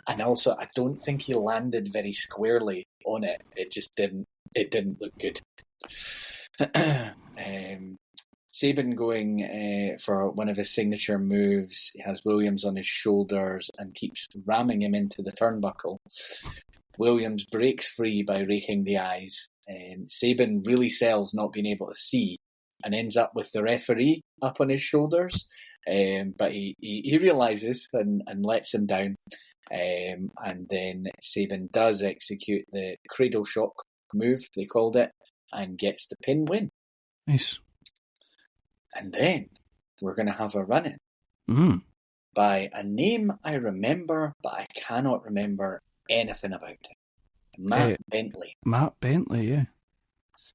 And also, I don't think he landed very squarely on it. It just didn't look good. Sabin going for one of his signature moves. He has Williams on his shoulders and keeps ramming him into the turnbuckle. Williams breaks free by raking the eyes. Sabin really sells not being able to see and ends up with the referee up on his shoulders. But he realises and lets him down. And then Sabin does execute the cradle shock move, they called it, and gets the pin win. Nice. And then we're going to have a run-in by a name I remember, but I cannot remember anything about it. Matt Bentley. Matt Bentley, yeah.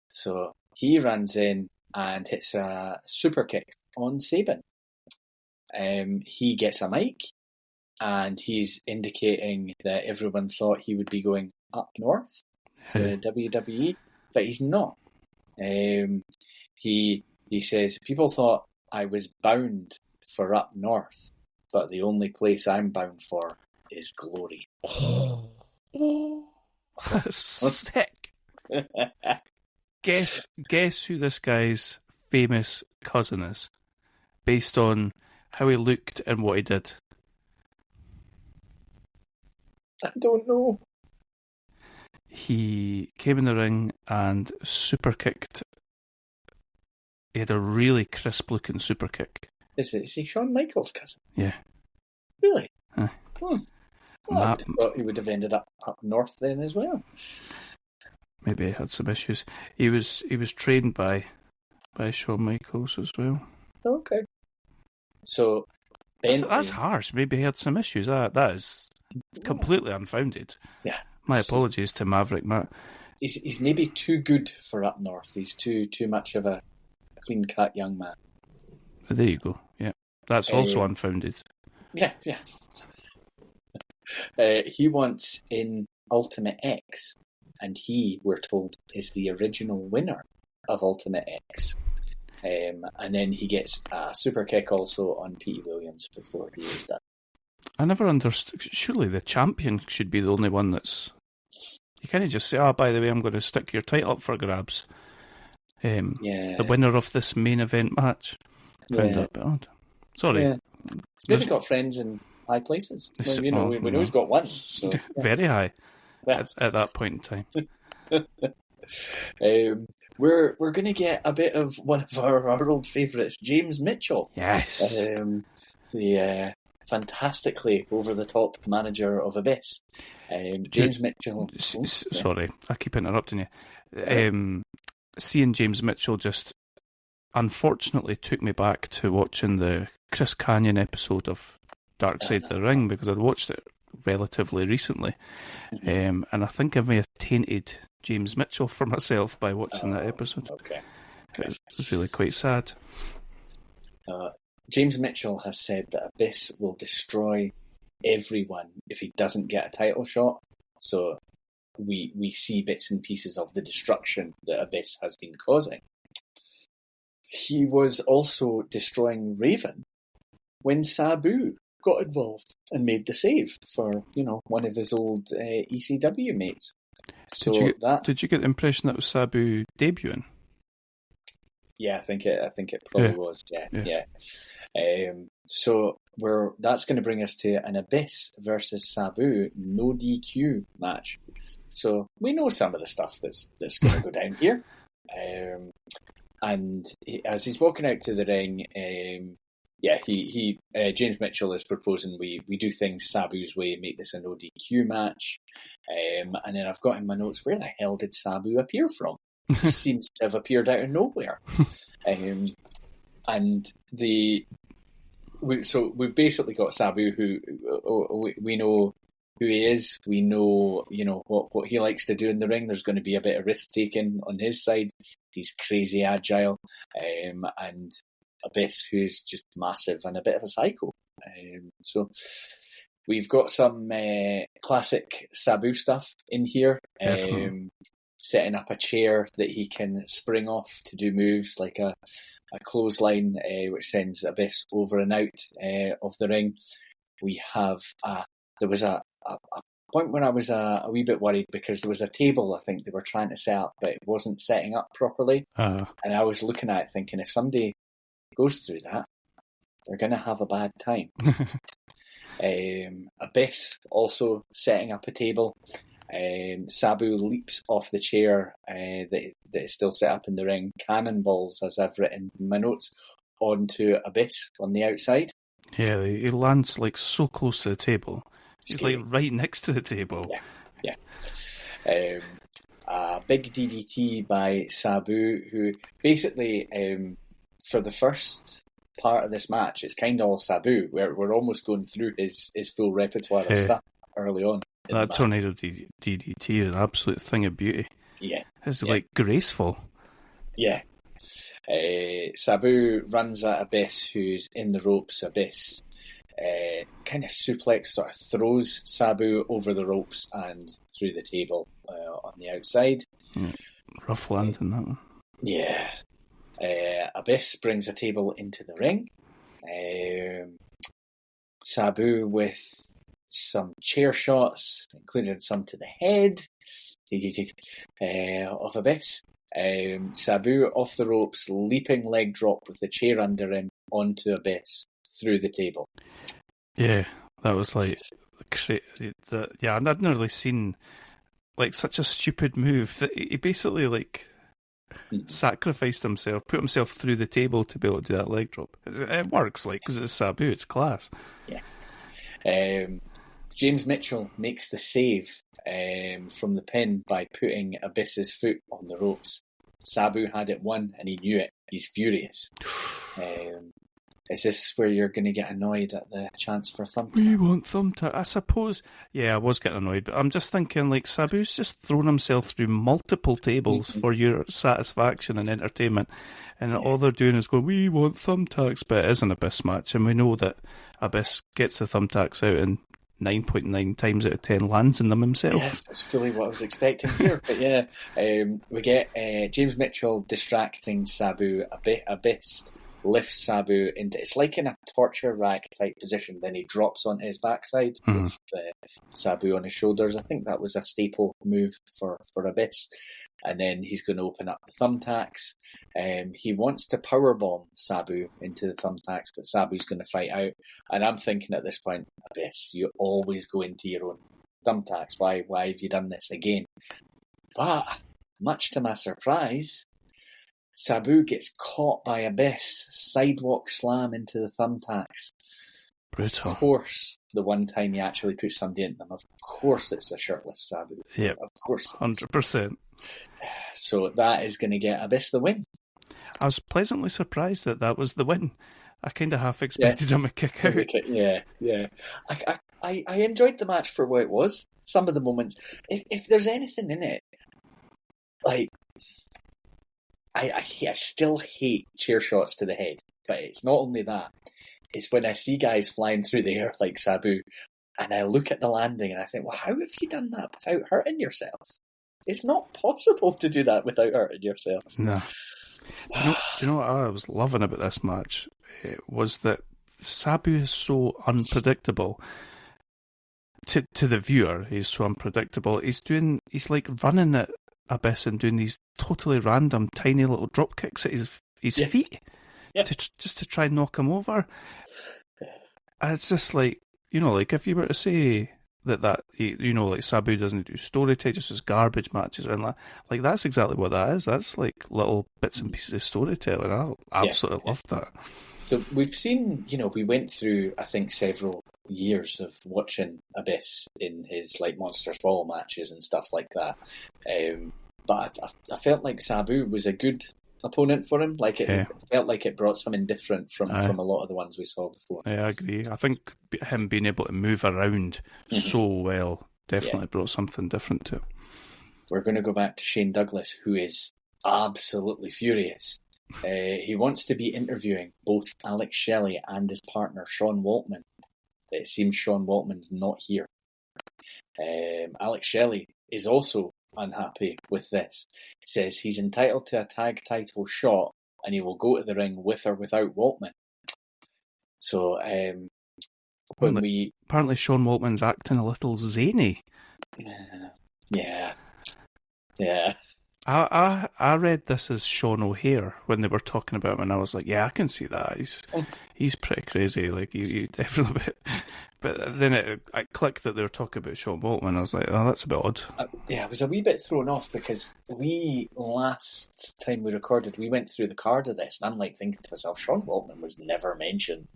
So he runs in and hits a super kick on Sabin. He gets a mic, and he's indicating that everyone thought he would be going up north to WWE, but he's not. He says, people thought I was bound for up north, but the only place I'm bound for is glory. Oh, that's sick. Guess who this guy's famous cousin is? based on how he looked and what he did? I don't know. He came in the ring and super kicked. He had a really crisp looking super kick. Is he Shawn Michaels' cousin? Yeah. Really? Huh. Well, I would have thought he would have ended up north then as well. Maybe he had some issues. He was trained by Shawn Michaels as well. Okay. So That's harsh. Maybe he had some issues. That is completely unfounded. Yeah. My apologies to Maverick Matt. He's maybe too good for up north. He's too much of a clean cut young man. There you go. Yeah, that's also unfounded. Yeah. He wants in Ultimate X, and he, we're told, is the original winner of Ultimate X. And then he gets a super kick also on Pete Williams before he is done. I never understood. Surely the champion should be the only one that's. You can't just say, "Oh, by the way, I'm going to stick your title up for grabs." The winner of this main event match. Found that a bit odd. Sorry. Yeah. He's maybe got friends in high places. Well, we know he's got one. So, yeah. Very high at that point in time. We're going to get a bit of one of our old favourites, James Mitchell. Yes. The fantastically over-the-top manager of Abyss. James Mitchell. Sorry, I keep interrupting you. Seeing James Mitchell just unfortunately took me back to watching the Chris Kanyon episode of Dark Side of the Ring, because I'd watched it relatively recently. And I think I may have tainted James Mitchell for myself by watching that episode. Okay. It was really quite sad. James Mitchell has said that Abyss will destroy everyone if he doesn't get a title shot. So we see bits and pieces of the destruction that Abyss has been causing. He was also destroying Raven when Sabu got involved and made the save for, one of his old ECW mates. Did you get the impression that was Sabu debuting? Yeah, I think it probably was. Yeah. So that's going to bring us to an Abyss versus Sabu no DQ match. So we know some of the stuff that's going to go down here. And as he's walking out to the ring, James Mitchell is proposing we do things Sabu's way, make this a no DQ match. And then I've got in my notes, where the hell did Sabu appear from? He seems to have appeared out of nowhere. We've basically got Sabu, who we know who he is. We know, what he likes to do in the ring. There's going to be a bit of risk taking on his side. He's crazy agile, and Abyss, who's just massive and a bit of a psycho. So we've got some classic Sabu stuff in here. Setting up a chair that he can spring off to do moves like a clothesline, which sends Abyss over and out of the ring. We have there was a point when I was a wee bit worried because there was a table I think they were trying to set up, but it wasn't setting up properly. And I was looking at it thinking, if somebody goes through that, they're going to have a bad time. Abyss also setting up a table. Sabu leaps off the chair that is still set up in the ring, cannonballs, as I've written in my notes, onto Abyss on the outside. Yeah, he lands like so close to the table. He's like right next to the table. Yeah. A big DDT by Sabu, who basically, for the first part of this match, it's kind of all Sabu. We're almost going through his full repertoire of stuff early on. That tornado DDT is an absolute thing of beauty. Yeah. It's like graceful. Yeah. Sabu runs at Abyss, who's in the ropes. Abyss kind of suplex, sort of throws Sabu over the ropes and through the table on the outside. Yeah. Rough landing, that one. Yeah. Abyss brings a table into the ring. Sabu with some chair shots, including some to the head of Abyss. Sabu off the ropes, leaping leg drop with the chair under him onto Abyss through the table. Yeah, that was like yeah, I'd never really seen like such a stupid move that he basically like sacrificed himself, put himself through the table to be able to do that leg drop. It works, like, because it's Sabu, it's class. Yeah. James Mitchell makes the save from the pin by putting Abyss's foot on the ropes. Sabu had it won and he knew it. He's furious. Is this where you're going to get annoyed at the chance for thumbtack? We want thumbtack. I suppose, yeah, I was getting annoyed, but I'm just thinking, like, Sabu's just thrown himself through multiple tables for your satisfaction and entertainment, and all they're doing is going, we want thumbtacks, but it is an Abyss match, and we know that Abyss gets the thumbtacks out and 9.9 times out of 10 lands in them himself. Yes, that's fully what I was expecting here. But yeah, we get James Mitchell distracting Sabu. Abyss lifts Sabu into, it's like in a torture rack type position. Then he drops onto his backside with Sabu on his shoulders. I think that was a staple move for Abyss. And then he's going to open up the thumbtacks. He wants to powerbomb Sabu into the thumbtacks, but Sabu's going to fight out. And I'm thinking at this point, Abyss, you always go into your own thumbtacks. Why have you done this again? But, much to my surprise, Sabu gets caught by Abyss, sidewalk slam into the thumbtacks. Brutal. Of course, the one time he actually puts somebody into them, of course it's a shirtless Sabu. Yeah, of course. 100%. So that is going to get Abyss the win. I was pleasantly surprised that was the win. I kind of half expected him to kick out. Yeah. I enjoyed the match for what it was. Some of the moments, if there's anything in it, like, I still hate chair shots to the head, but it's not only that. It's when I see guys flying through the air like Sabu, and I look at the landing and I think, well, how have you done that without hurting yourself? It's not possible to do that without hurting yourself. No. Do you know what I was loving about this match? It was that Sabu is so unpredictable. To the viewer, he's so unpredictable. He's like running at Abyss and doing these totally random, tiny little drop kicks at his feet just to try and knock him over. And it's just like, like if you were to say that like Sabu doesn't do storytelling, just as garbage matches, and like that's exactly what that is. That's like little bits and pieces of storytelling. I absolutely love that. So we've seen, we went through, I think, several years of watching Abyss in his like Monsters Ball matches and stuff like that. But I felt like Sabu was a good opponent for him. Like it felt like it brought something different from a lot of the ones we saw before. Yeah, I agree. I think him being able to move around so well definitely brought something different to it. We're going to go back to Shane Douglas, who is absolutely furious. He wants to be interviewing both Alex Shelley and his partner Sean Waltman. It seems Sean Waltman's not here. Alex Shelley is also unhappy with this. He says he's entitled to a tag title shot and he will go to the ring with or without Waltman. So apparently Sean Waltman's acting a little zany. Yeah. I read this as Sean O'Hare when they were talking about him, and I was like, yeah, I can see that. He's pretty crazy. Like you definitely. But then it clicked that they were talking about Sean Waltman. I was like, oh, that's a bit odd. I was a wee bit thrown off because last time we recorded, we went through the card of this, and I'm like thinking to myself, Sean Waltman was never mentioned.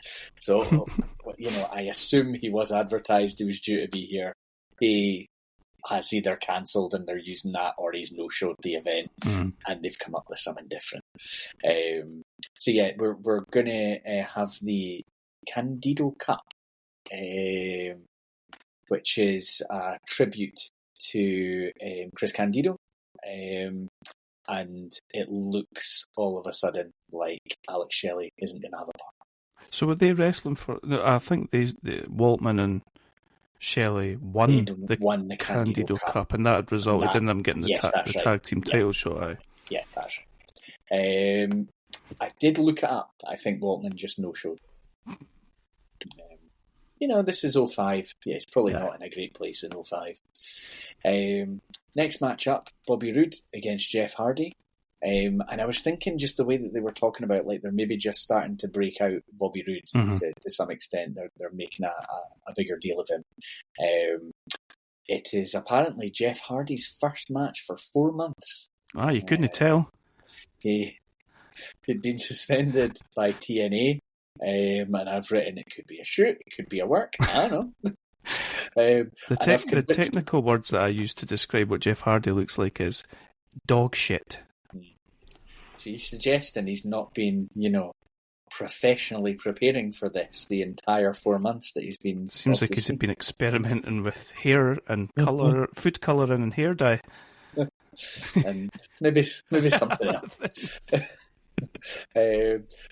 So, I assume he was advertised he was due to be here. He has either cancelled and they're using that, or he's no-showed the event, and they've come up with something different. So yeah, we're going to have the Candido Cup, which is a tribute to Chris Candido, and it looks all of a sudden like Alex Shelley isn't going to have a part. So were they wrestling for? I think the Waltman and Shelley won the Candido Cup, and that had resulted in them getting the tag team title shot. Yeah, that's right. I did look it up. I think Waltman just no-showed. This is 05. Yeah, it's probably not in a great place in 05. Next match up, Bobby Roode against Jeff Hardy. And I was thinking just the way that they were talking about, like they're maybe just starting to break out Bobby Roode to some extent. They're making a bigger deal of him. It is apparently Jeff Hardy's first match for 4 months. Ah, you couldn't tell. He'd been suspended by TNA, and I've written it could be a shoot, it could be a work, I don't know. The technical words that I use to describe what Jeff Hardy looks like is dog shit. So you're suggesting he's not been, professionally preparing for this the entire 4 months that he's been... Seems like he's been experimenting with hair and colour, food colouring and hair dye. And maybe something else.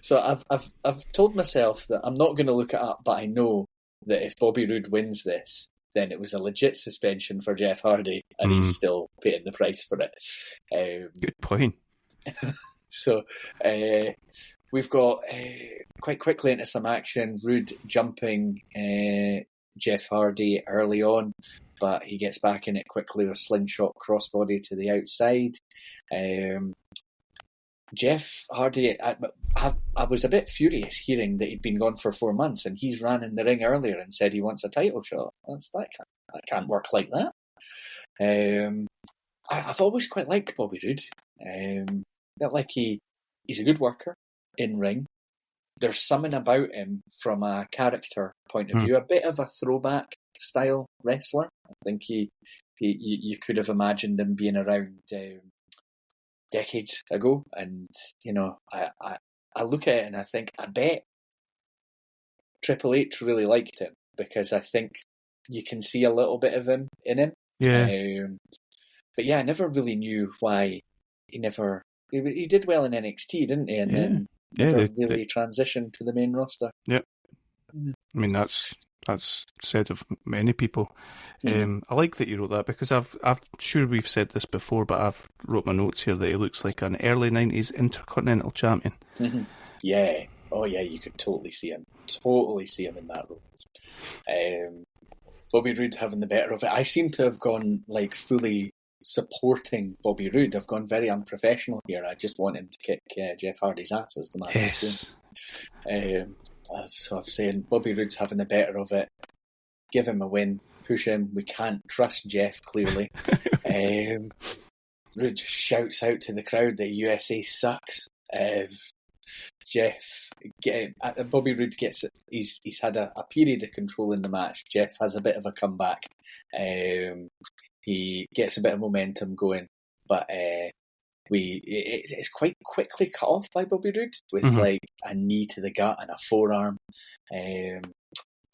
So I've told myself that I'm not going to look it up, but I know that if Bobby Roode wins this, then it was a legit suspension for Jeff Hardy, and he's still paying the price for it. Good point. So we've got quite quickly into some action. Roode jumping Jeff Hardy early on, but he gets back in it quickly with slingshot crossbody to the outside. Jeff Hardy, I was a bit furious hearing that he'd been gone for 4 months, and he's ran in the ring earlier and said he wants a title shot. That can't work like that. I've always quite liked Bobby Roode. Felt like he's a good worker in ring. There's something about him from a character point of view, a bit of a throwback style wrestler. I think you could have imagined him being around decades ago, and I look at it and I think I bet Triple H really liked him, because I think you can see a little bit of him in him. Yeah. But yeah, I never really knew why he did well in NXT, didn't he? And then never really transitioned to the main roster. Yep. I mean, that's said of many people. I like that you wrote that, because I'm sure we've said this before, but I've wrote my notes here that he looks like an early 90s Intercontinental Champion. Mm-hmm. Yeah. Oh yeah, you could totally see him in that role. Bobby Roode having the better of it. I seem to have gone like fully supporting Bobby Roode. I've gone very unprofessional here. I just want him to kick Jeff Hardy's ass as the match is going. So I'm saying Bobby Roode's having the better of it. Give him a win. Push him. We can't trust Jeff, clearly. Roode shouts out to the crowd that USA sucks. Bobby Roode gets it. He's had a period of control in the match. Jeff has a bit of a comeback. He gets a bit of momentum going, but it's quite quickly cut off by Bobby Roode with like a knee to the gut and a forearm.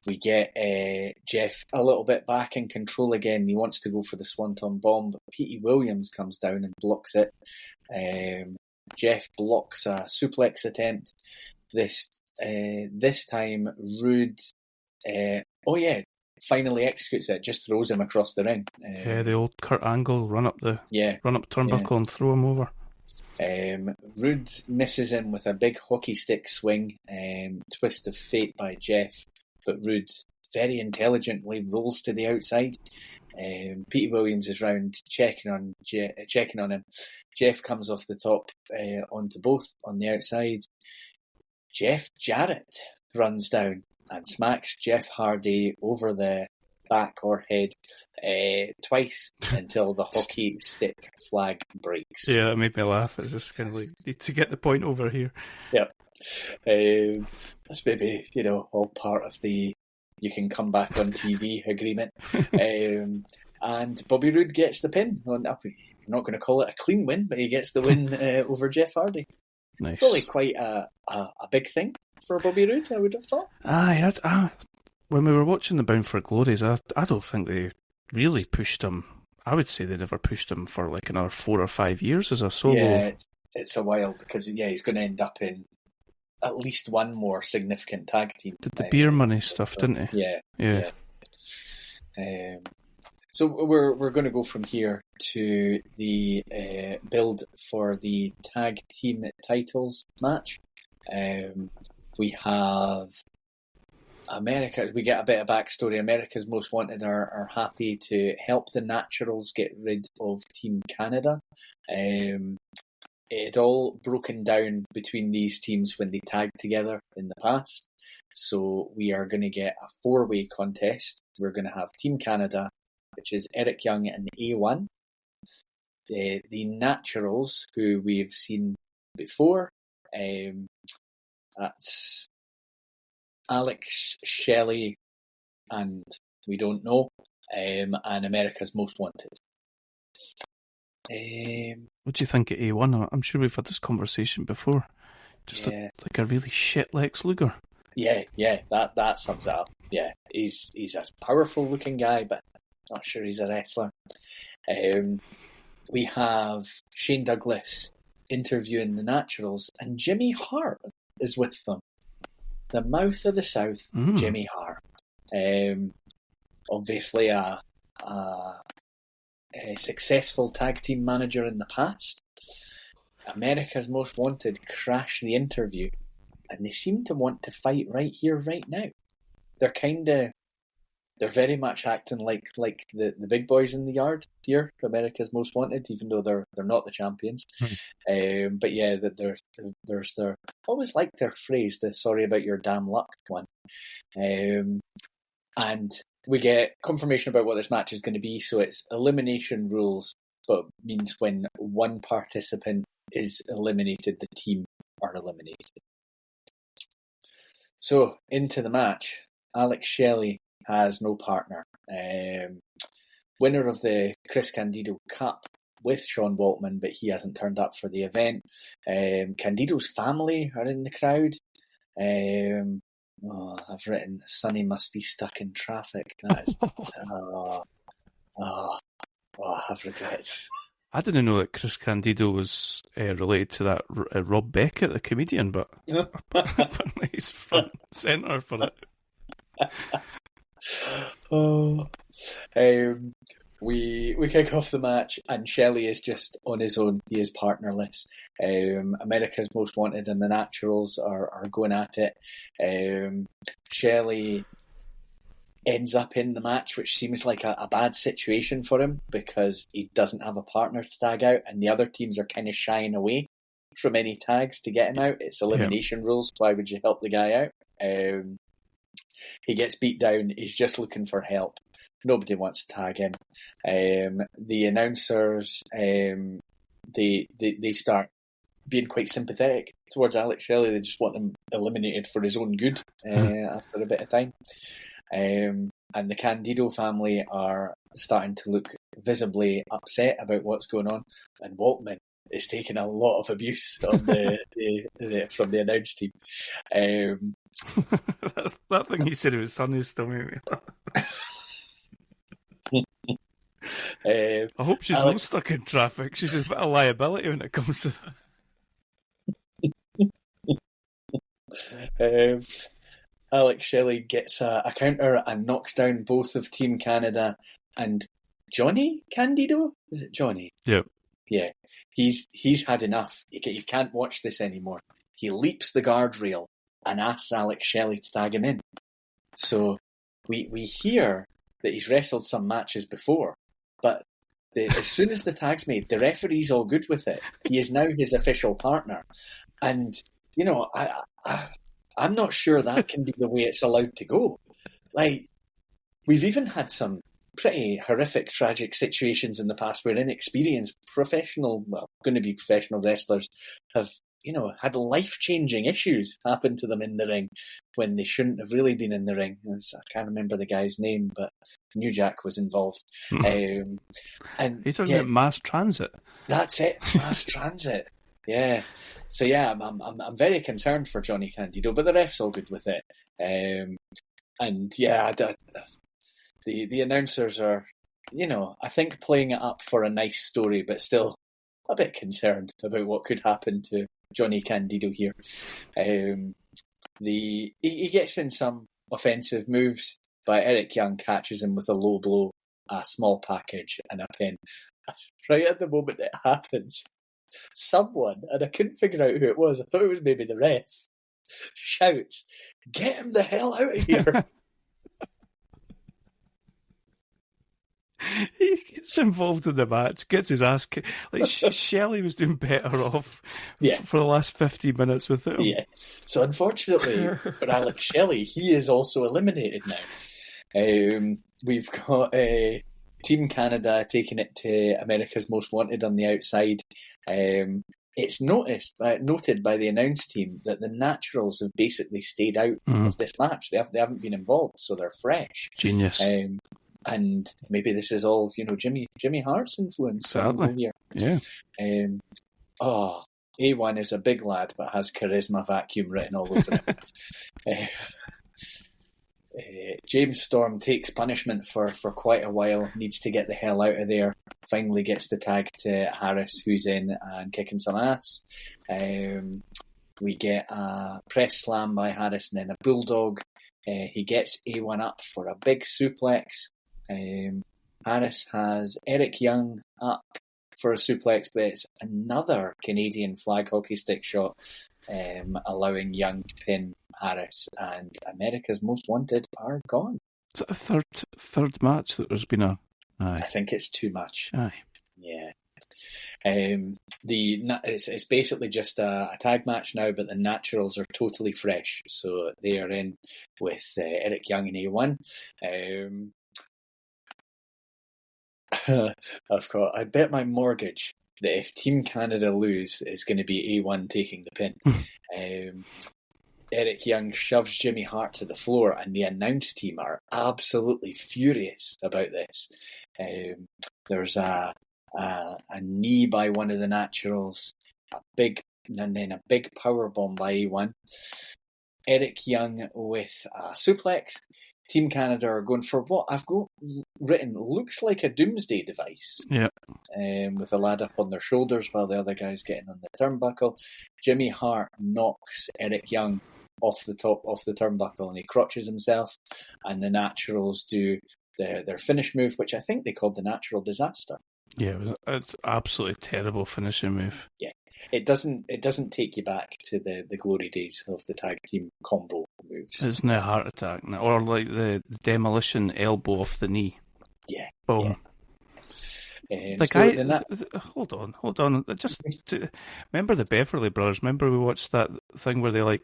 We get Jeff a little bit back in control again. He wants to go for the Swanton Bomb, but Petey Williams comes down and blocks it. Jeff blocks a suplex attempt. This time, Roode, finally executes it. Just throws him across the ring. The old Kurt Angle run up turnbuckle and throw him over. Roode misses him with a big hockey stick swing. Twist of fate by Jeff, but Roode very intelligently rolls to the outside. Petey Williams is round checking on him. Jeff comes off the top onto both on the outside. Jeff Jarrett runs down and smacks Jeff Hardy over the back or head twice until the hockey stick flag breaks. Yeah, that made me laugh. It's just kind of like, need to get the point over here. Yep. That's maybe, all part of the you can come back on TV agreement. And Bobby Roode gets the pin. I'm not going to call it a clean win, but he gets the win over Jeff Hardy. Nice. Probably quite a big thing for Bobby Roode, I would have thought. When we were watching the Bound for Glories, I don't think they really pushed him. I would say they never pushed him for like another 4 or 5 years as a solo. Yeah, it's a while, because he's going to end up in at least one more significant tag team. Did the beer money stuff, didn't he? Yeah. So we're going to go from here to the build for the tag team titles match. We have America. We get a bit of backstory. America's Most Wanted are happy to help the Naturals get rid of Team Canada. it had all broken down between these teams when they tagged together in the past. So we are going to get a 4-way contest. We're going to have Team Canada, which is Eric Young and A1. The Naturals, who we've seen before, that's Alex Shelley and we don't know, and America's Most Wanted. What do you think of A1? I'm sure we've had this conversation before. Just like a really shit Lex Luger. Yeah, that sums it up. Yeah, he's a powerful looking guy, but not sure he's a wrestler. We have Shane Douglas interviewing the Naturals, and Jimmy Hart is with them. The mouth of the South, Jimmy Hart. Obviously a successful tag team manager in the past. America's Most Wanted crash the interview, and they seem to want to fight right here, right now. They're very much acting like the big boys in the yard here, America's Most Wanted, even though they're not the champions. But yeah, that there's their always like their phrase, the "sorry about your damn luck" one. And we get confirmation about what this match is going to be. So it's elimination rules, but means when one participant is eliminated, the team are eliminated. So into the match, Alex Shelley has no partner. Winner of the Chris Candido Cup with Sean Waltman, but he hasn't turned up for the event. Candido's family are in the crowd. I've written, Sonny must be stuck in traffic. That is, I have regrets. I didn't know that Chris Candido was related to that Rob Beckett, the comedian, but apparently he's front and centre for it. We kick off the match, and Shelley is just on his own. He is partnerless. America's Most Wanted and the Naturals are going at it. Shelley ends up in the match, which seems like a bad situation for him because he doesn't have a partner to tag out, and the other teams are kind of shying away from any tags to get him out. It's elimination rules. Why would you help the guy out? He gets beat down. He's just looking for help. Nobody wants to tag him. The announcers, they start being quite sympathetic towards Alex Shelley. They just want him eliminated for his own good after a bit of time. And the Candido family are starting to look visibly upset about what's going on. And Waltman is taking a lot of abuse on from the announce team. That thing he said it was Sonny still made me I hope she's not stuck in traffic. She's a bit of liability when it comes to that. Alex Shelley gets a counter and knocks down both of Team Canada and Johnny Candido? Is it Johnny? Yeah. Yeah. He's had enough. He can't watch this anymore. He leaps the guardrail and asks Alex Shelley to tag him in. So we hear that he's wrestled some matches before, but as soon as the tag's made, the referee's all good with it. He is now his official partner. And, you know, I'm not sure that can be the way it's allowed to go. Like, we've even had some pretty horrific, tragic situations in the past where inexperienced going to be professional wrestlers have, you know, had life-changing issues happen to them in the ring when they shouldn't have really been in the ring. I can't remember the guy's name, but New Jack was involved. And you're talking about mass transit. That's it, mass transit. Yeah. So yeah, I'm very concerned for Johnny Candido, but the ref's all good with it. And yeah, the announcers are, you know, I think playing it up for a nice story, but still a bit concerned about what could happen to Johnny Candido here. He gets in some offensive moves, but Eric Young catches him with a low blow, a small package, and a pin. Right at the moment it happens, someone, and I couldn't figure out who it was, I thought it was maybe the ref, shouts, "Get him the hell out of here!" He gets involved in the match, gets his ass kicked. Like, Shelley was doing better off for the last 15 minutes with him. Yeah. So unfortunately for Alex Shelley, he is also eliminated now. We've got Team Canada taking it to America's Most Wanted on the outside. It's noted by the announce team that the Naturals have basically stayed out of this match. They haven't been involved, so they're fresh. Genius. And maybe this is all, Jimmy Hart's influence. Sadly. Yeah. A1 is a big lad, but has charisma vacuum written all over him. James Storm takes punishment for quite a while, needs to get the hell out of there, finally gets the tag to Harris, who's in and kicking some ass. We get a press slam by Harris and then a bulldog. He gets A1 up for a big suplex. Harris has Eric Young up for a suplex, but it's another Canadian flag hockey stick shot, allowing Young to pin Harris, and America's Most Wanted are gone. Is it a third match that there's been a... Aye. I think it's too much. Aye. Yeah. It's basically just a tag match now, but the Naturals are totally fresh, so they are in with Eric Young and A1. I bet my mortgage that if Team Canada lose, it's going to be A1 taking the pin. Eric Young shoves Jimmy Hart to the floor, and the announce team are absolutely furious about this. There's a knee by one of the Naturals, and then a big power bomb by A1. Eric Young with a suplex. Team Canada are going for what I've got written looks like a doomsday device. Yeah. With a lad up on their shoulders while the other guy's getting on the turnbuckle. Jimmy Hart knocks Eric Young off the turnbuckle and he crotches himself, and the Naturals do their finish move, which I think they called the Natural Disaster. Yeah, it was an absolutely terrible finishing move. Yeah. It doesn't take you back to the glory days of the tag team combo moves. It's no heart attack, or like the demolition elbow off the knee. Yeah. Boom. Yeah. The guy, hold on. Remember the Beverly Brothers? Remember we watched that thing where they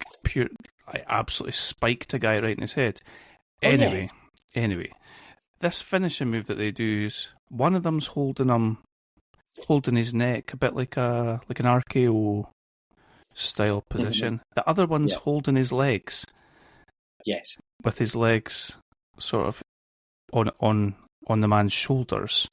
absolutely spiked a guy right in his head? Anyway, this finishing move that they do is one of them's holding his neck a bit like an RKO style position. The other one's holding his legs. Yes. With his legs sort of on the man's shoulders.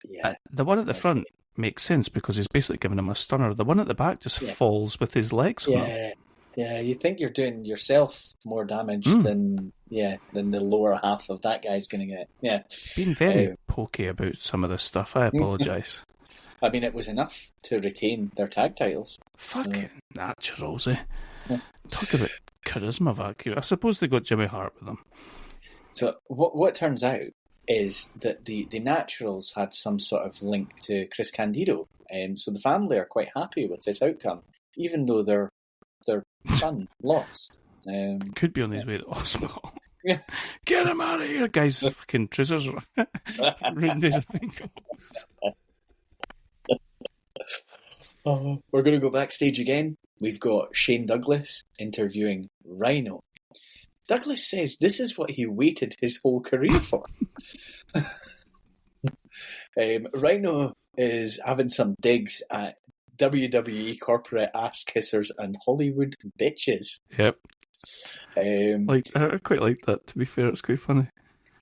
Yeah. The one at the front makes sense because he's basically giving him a stunner. The one at the back just falls with his legs on him. Yeah, you think you're doing yourself more damage than the lower half of that guy's going to get. Yeah. Being very pokey about some of this stuff. I apologise. I mean, it was enough to retain their tag titles. Fucking Naturals, eh? Yeah. Talk about charisma vacuum. I suppose they got Jimmy Hart with them. So what turns out is that the Naturals had some sort of link to Chris Candido. So the family are quite happy with this outcome, even though their son lost. Could be on his way to the hospital. Yeah. Get him out of here, guys. Fucking trousers ruined his ankles. We're going to go backstage again. We've got Shane Douglas interviewing Rhino. Douglas says this is what he waited his whole career for. Rhino is having some digs at WWE corporate ass kissers and Hollywood bitches. Yep. I quite like that, to be fair. It's quite funny.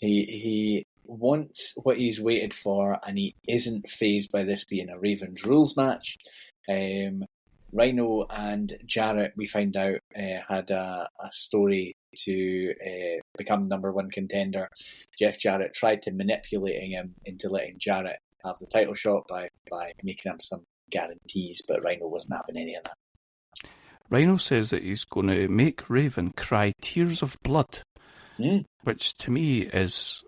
He wants what he's waited for, and he isn't fazed by this being a Ravens Rules match. Rhino and Jarrett, we find out, had a story to become number one contender. Jeff Jarrett tried to manipulating him into letting Jarrett have the title shot by making him some guarantees, but Rhino wasn't having any of that. Rhino says that he's going to make Raven cry tears of blood, which to me is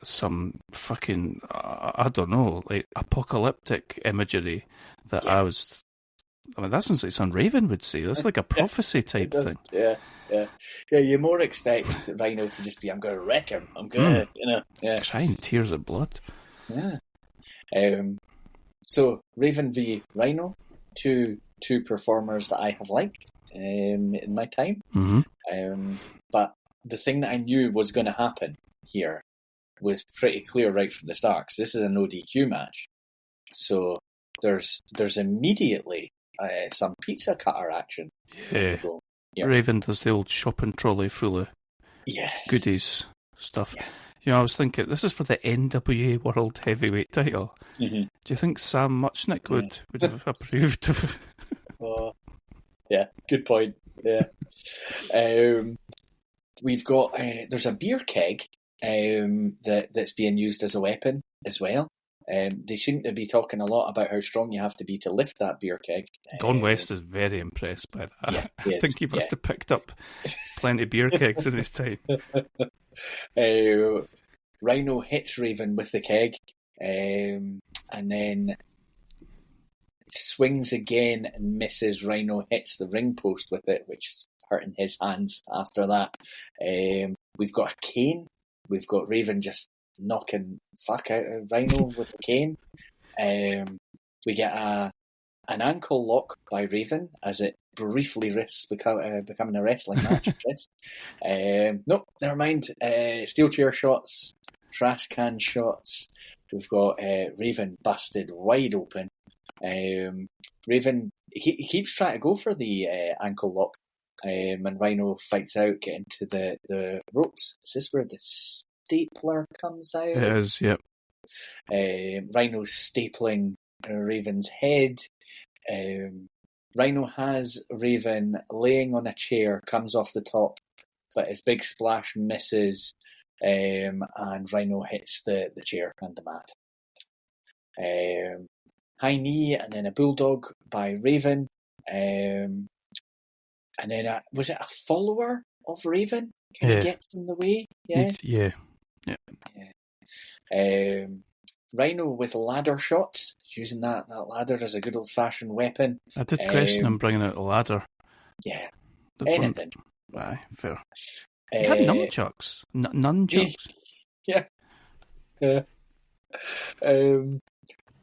some fucking, I don't know, like apocalyptic imagery that that sounds like something Raven would say. That's like a prophecy type thing. Yeah. You more expect Rhino to just be, I'm going to wreck him. I'm going to, crying tears of blood. Yeah. So Raven v Rhino, two performers that I have liked in my time. Mm-hmm. But the thing that I knew was going to happen here was pretty clear right from the start. 'Cause this is an ODQ match, so there's immediately some pizza cutter action. Yeah. Here. Raven does the old shopping trolley full of goodies stuff. Yeah. You know, I was thinking, this is for the NWA World Heavyweight title. Mm-hmm. Do you think Sam Muchnick would have approved of? Yeah, good point. Yeah. We've got there's a beer keg that's being used as a weapon as well. They seem to be talking a lot about how strong you have to be to lift that beer keg. Don West is very impressed by that. Yeah, I think he must have picked up plenty of beer kegs in his time. Rhino hits Raven with the keg, and then swings again and misses. Rhino hits the ring post with it, which is hurting his hands after that. We've got a cane. We've got Raven just knocking fuck out of Rhino with the cane. We get an ankle lock by Raven as it briefly risks becoming a wrestling match. Nope, never mind. Steel chair shots, trash can shots. We've got Raven busted wide open. Raven he keeps trying to go for the ankle lock, and Rhino fights out, getting to the ropes. Is this where the stapler comes out? It is, yep. Rhino's stapling Raven's head. Rhino has Raven laying on a chair, comes off the top, but his big splash misses, and Rhino hits the chair and the mat. High knee and then a bulldog by Raven. And then was it a follower of Raven? Kind of gets in the way? Yeah. Rhino with ladder shots, using that ladder as a good old fashioned weapon. I did question him bringing out a ladder. Yeah. Anything. Aye, fair. He had nunchucks. Nunchucks. Yeah.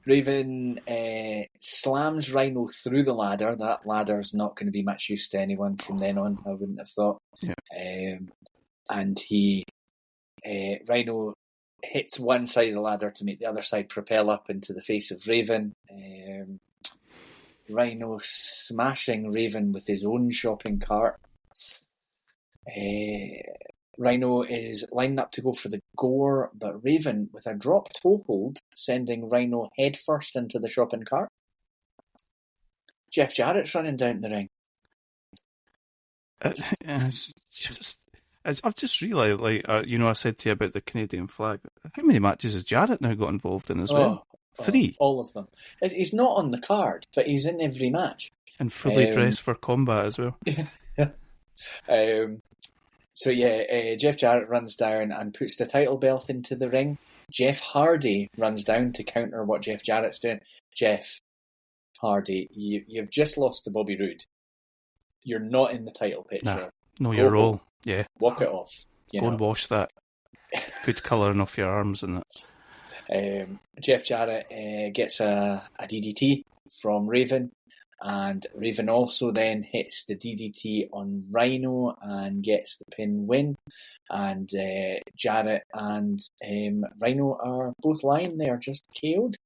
Raven slams Rhino through the ladder. That ladder's not going to be much use to anyone from then on, I wouldn't have thought. Yeah. And Rhino hits one side of the ladder to make the other side propel up into the face of Raven. Rhino smashing Raven with his own shopping cart. Rhino is lining up to go for the gore, but Raven with a drop toe hold, sending Rhino headfirst into the shopping cart. Jeff Jarrett's running down the ring. I've just realised, I said to you about the Canadian flag. How many matches has Jarrett now got involved in as well? 3. All of them. He's not on the card, but he's in every match. And fully dressed for combat as well. Jeff Jarrett runs down and puts the title belt into the ring. Jeff Hardy runs down to counter what Jeff Jarrett's doing. Jeff Hardy, you've just lost to Bobby Roode. You're not in the title picture. No, you're all. Yeah. Walk it off. Go and wash that good colouring off your arms and that. Jeff Jarrett gets a DDT from Raven, and Raven also then hits the DDT on Rhino and gets the pin win. And Jarrett and Rhino are both lying there, just KO'd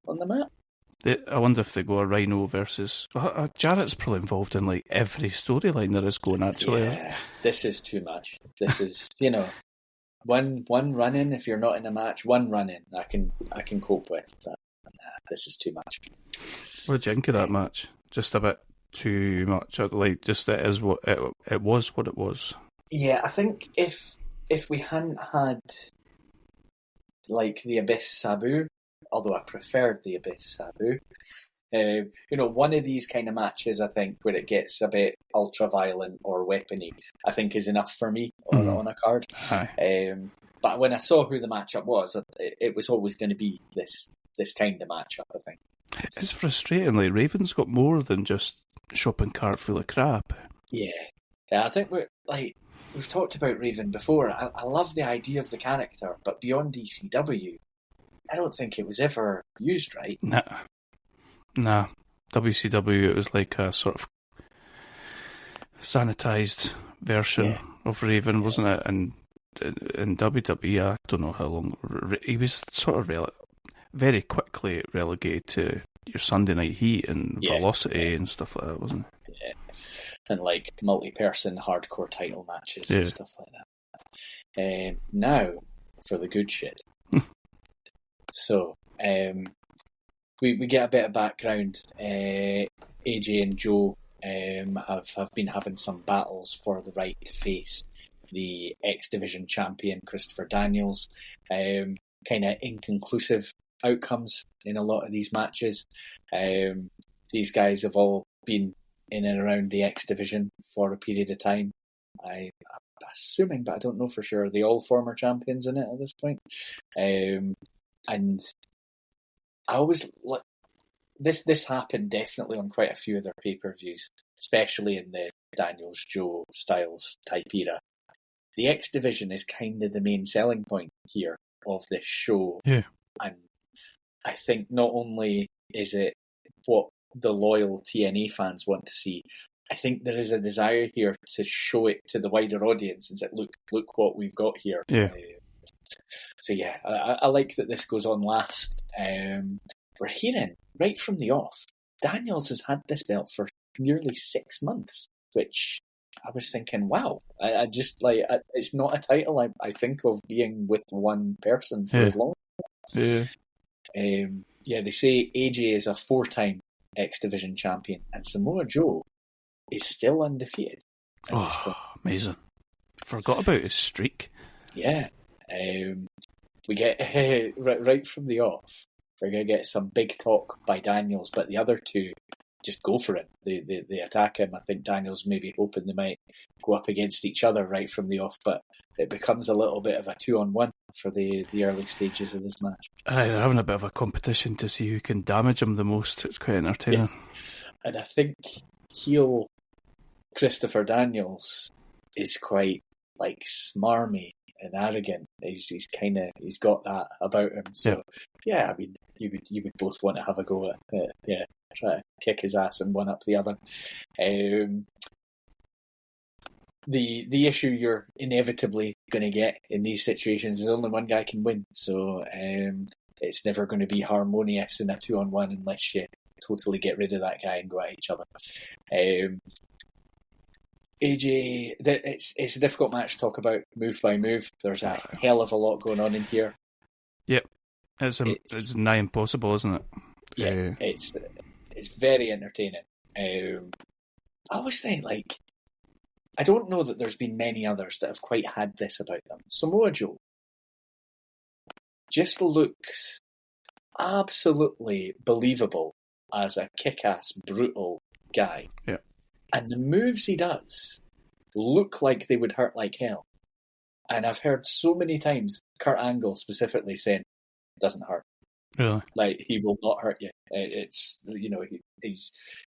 on the mat. I wonder if they go a Rhino versus... Jarrett's probably involved in every storyline there is going, actually. Yeah, this is too much. This is, one run-in, if you're not in a match, one run-in I can cope with. But, this is too much. What did you think of that match? Just a bit too much. It was what it was. Yeah, I think if we hadn't had the Abyss Sabu, although I preferred the Abyss Sabu, one of these kind of matches, I think, where it gets a bit ultra-violent or weapony, I think is enough for me on a card. But when I saw who the matchup was, it was always going to be this kind of matchup, I think. It's frustrating. Raven's got more than just shopping cart full of crap. Yeah, I think we've talked about Raven before. I love the idea of the character, but beyond ECW, I don't think it was ever used right. Nah. WCW, it was like a sort of sanitized version of Raven, wasn't it? And in WWE, I don't know how long. He was sort of very quickly relegated to your Sunday Night Heat and Velocity and stuff like that, wasn't it? Yeah. And like multi-person hardcore title matches and stuff like that. Now, for the good shit. So, we get a bit of background. AJ and Joe have been having some battles for the right to face the X Division champion Christopher Daniels. Kind of inconclusive outcomes in a lot of these matches. These guys have all been in and around the X Division for a period of time. I'm assuming, but I don't know for sure. They all former champions in it at this point. And I always this happened definitely on quite a few of their pay-per-views, especially in the Daniels, Joe, Styles type era. The X Division is kind of the main selling point here of this show. Yeah. And I think not only is it what the loyal TNA fans want to see, I think there is a desire here to show it to the wider audience and say, look what we've got here. Yeah. So yeah, I like that this goes on last. We're hearing right from the off, Daniels has had this belt for nearly 6 months, which I was thinking, wow, I just like, it's not a title I think of being with one person for as long. Yeah. They say AJ is a 4-time X Division champion, and Samoa Joe is still undefeated. Amazing. Forgot about his streak. Yeah. We get, right from the off, we're going to get some big talk by Daniels, but the other two just go for it. They attack him. I think Daniels maybe hoping they might go up against each other right from the off, but it becomes a little bit of a 2-on-1 for the early stages of this match. They're having a bit of a competition to see who can damage him the most. It's quite entertaining. Yeah. And I think heel Christopher Daniels is quite like smarmy and arrogant. He's got that about him. So I mean, you would both want to have a go at it. Try to kick his ass and one up the other. The issue you're inevitably going to get in these situations is only one guy can win. So it's never going to be harmonious in a 2-on-1 unless you totally get rid of that guy and go at each other. AJ, it's a difficult match to talk about move by move. There's a hell of a lot going on in here. Yep, it's nigh impossible, isn't it? Yeah, it's very entertaining. I always think, like, I don't know that there's been many others that have quite had this about them. Samoa Joe just looks absolutely believable as a kick-ass, brutal guy. Yeah. And the moves he does look like they would hurt like hell. And I've heard so many times Kurt Angle specifically saying, it doesn't hurt. Really? Like, he will not hurt you. It's,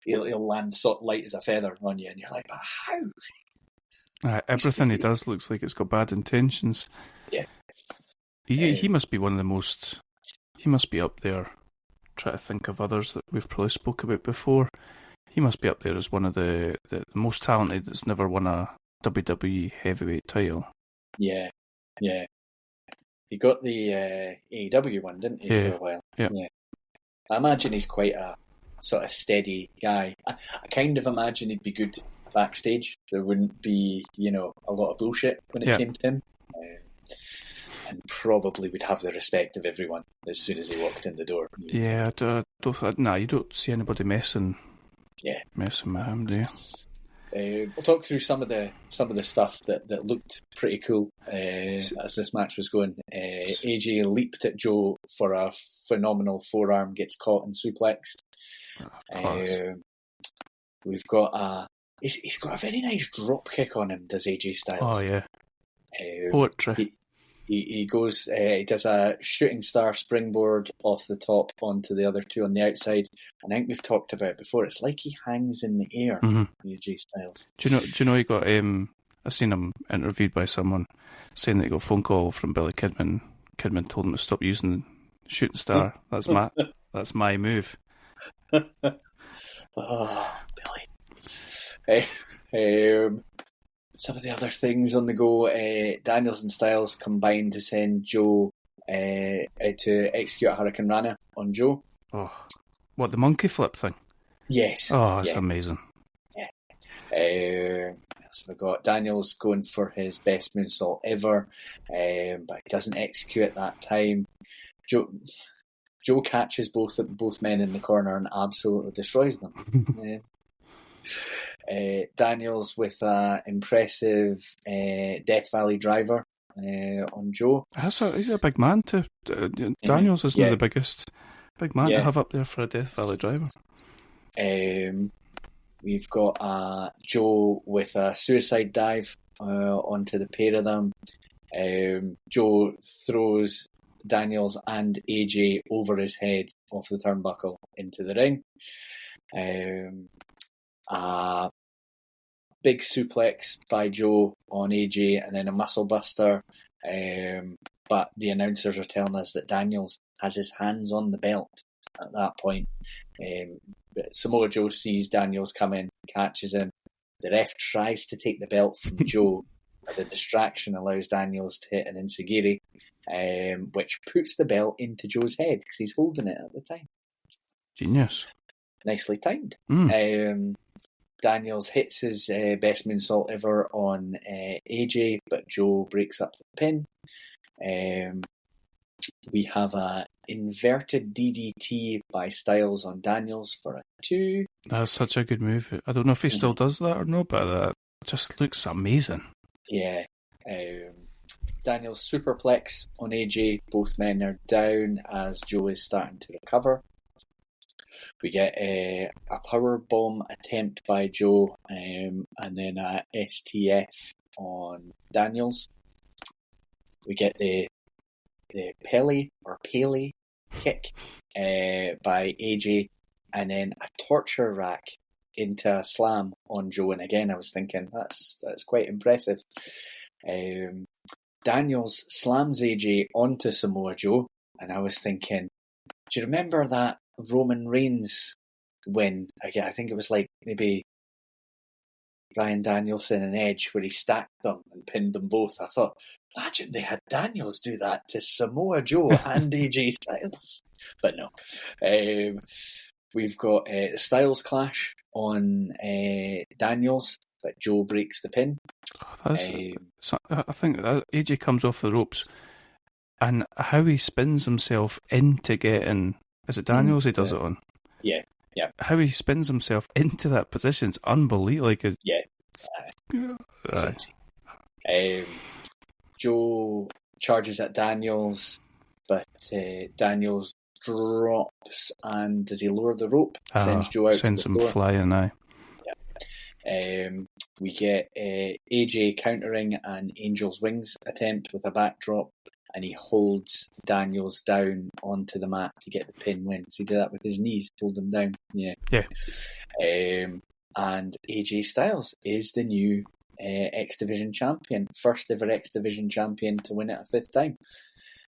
he'll land so light as a feather on you, and you're like, but how? Everything he does looks like it's got bad intentions. Yeah. He must be one of the most... He must be up there. Try to think of others that we've probably spoke about before. He must be up there as one of the most talented that's never won a WWE heavyweight title. Yeah. He got the AEW one, didn't he, for a while? Yeah. I imagine he's quite a sort of steady guy. I kind of imagine he'd be good backstage. There wouldn't be, a lot of bullshit when it came to him. And probably would have the respect of everyone as soon as he walked in the door. Yeah, you don't see anybody messing with him, do you? We'll talk through some of the stuff that looked pretty cool as this match was going. AJ leaped at Joe for a phenomenal forearm, gets caught and suplexed. We've got he's got a very nice drop kick on him, does AJ Styles? Oh yeah, poetry. He goes, he does a shooting star springboard off the top onto the other two on the outside. And I think we've talked about it before. It's like he hangs in the air, AJ Styles. Do you know he got, I seen him interviewed by someone saying that he got a phone call from Billy Kidman. Kidman told him to stop using shooting star. That's my move. Oh, Billy. Some of the other things on the go. Daniels and Styles combined to send Joe to execute a Hurricane Rana on Joe. Oh, what, the monkey flip thing? Yes. Oh, it's amazing. Yeah. What else have I got? Daniels going for his best moonsault ever, but he doesn't execute at that time. Joe catches both men in the corner and absolutely destroys them. Daniels with an impressive Death Valley driver on Joe. He's a big man too. Daniels isn't the biggest big man to have up there for a Death Valley driver. We've got Joe with a suicide dive onto the pair of them. Joe throws Daniels and AJ over his head off the turnbuckle into the ring. A big suplex by Joe on AJ and then a muscle buster. But the announcers are telling us that Daniels has his hands on the belt at that point. Samoa Joe sees Daniels come in, catches him. The ref tries to take the belt from Joe, but the distraction allows Daniels to hit an enziguri, which puts the belt into Joe's head because he's holding it at the time. Genius. Nicely timed. Daniels hits his best moonsault ever on AJ, but Joe breaks up the pin. We have a inverted DDT by Styles on Daniels for a 2. That's such a good move. I don't know if he still does that or not, but that just looks amazing. Yeah. Daniels superplex on AJ. Both men are down as Joe is starting to recover. We get a power bomb attempt by Joe, and then a STF on Daniels. We get the Pele kick by AJ, and then a torture rack into a slam on Joe. And again, I was thinking that's quite impressive. Daniels slams AJ onto Samoa Joe, and I was thinking, do you remember that Roman Reigns win? I think it was like maybe Bryan Danielson and Edge where he stacked them and pinned them both. I thought, imagine they had Daniels do that to Samoa Joe and AJ Styles. But no. We've got the Styles clash on Daniels, but Joe breaks the pin. I think AJ comes off the ropes, and how he spins himself into getting... Is it Daniels he does it on? Yeah. How he spins himself into that position is unbelievable. Joe charges at Daniels, but Daniels drops, and does he lower the rope? Sends Joe out sends to the him floor. Flying now. Yeah. We get AJ countering an Angel's Wings attempt with a backdrop, and he holds Daniels down onto the mat to get the pin win. So he did that with his knees, hold him down. Yeah. And AJ Styles is the new X Division champion, first ever X Division champion to win it a fifth time.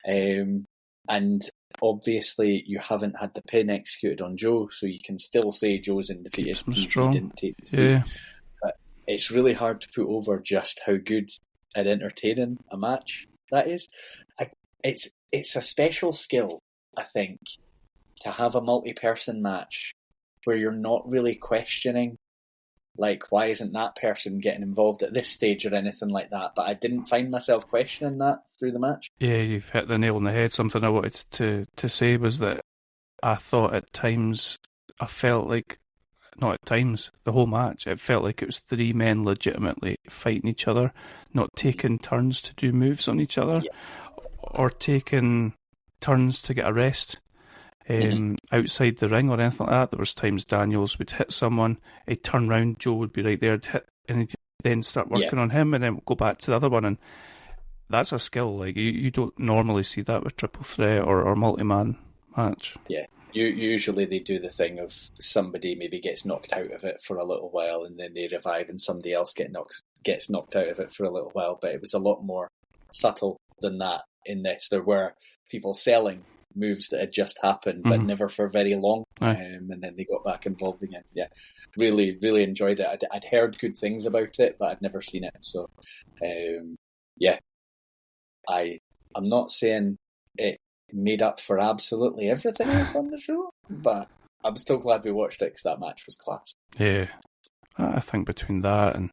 And obviously, you haven't had the pin executed on Joe, so you can still say Joe's undefeated. He didn't take the pin. But it's really hard to put over just how good and entertaining a match that is. It's a special skill, I think, to have a multi-person match where you're not really questioning, like, why isn't that person getting involved at this stage or anything like that. But I didn't find myself questioning that through the match. Yeah, you've hit the nail on the head. Something I wanted to say was that I thought at times, I felt like, not at times, the whole match, it felt like it was three men legitimately fighting each other, not taking turns to do moves on each other, or taking turns to get a rest outside the ring or anything like that. There was times Daniels would hit someone, he'd turn round, Joe would be right there to hit, and he'd then start working on him, and then go back to the other one. And that's a skill. Like you don't normally see that with triple threat or multi-man match. Yeah. Usually they do the thing of somebody maybe gets knocked out of it for a little while and then they revive and somebody else gets knocked out of it for a little while. But it was a lot more subtle than that in this. There were people selling moves that had just happened, but never for very long. And then they got back involved again. Yeah, really, really enjoyed it. I'd heard good things about it, but I'd never seen it. So, yeah, I'm not saying it made up for absolutely everything else on the show, but I'm still glad we watched it because that match was class. Yeah, I think between that and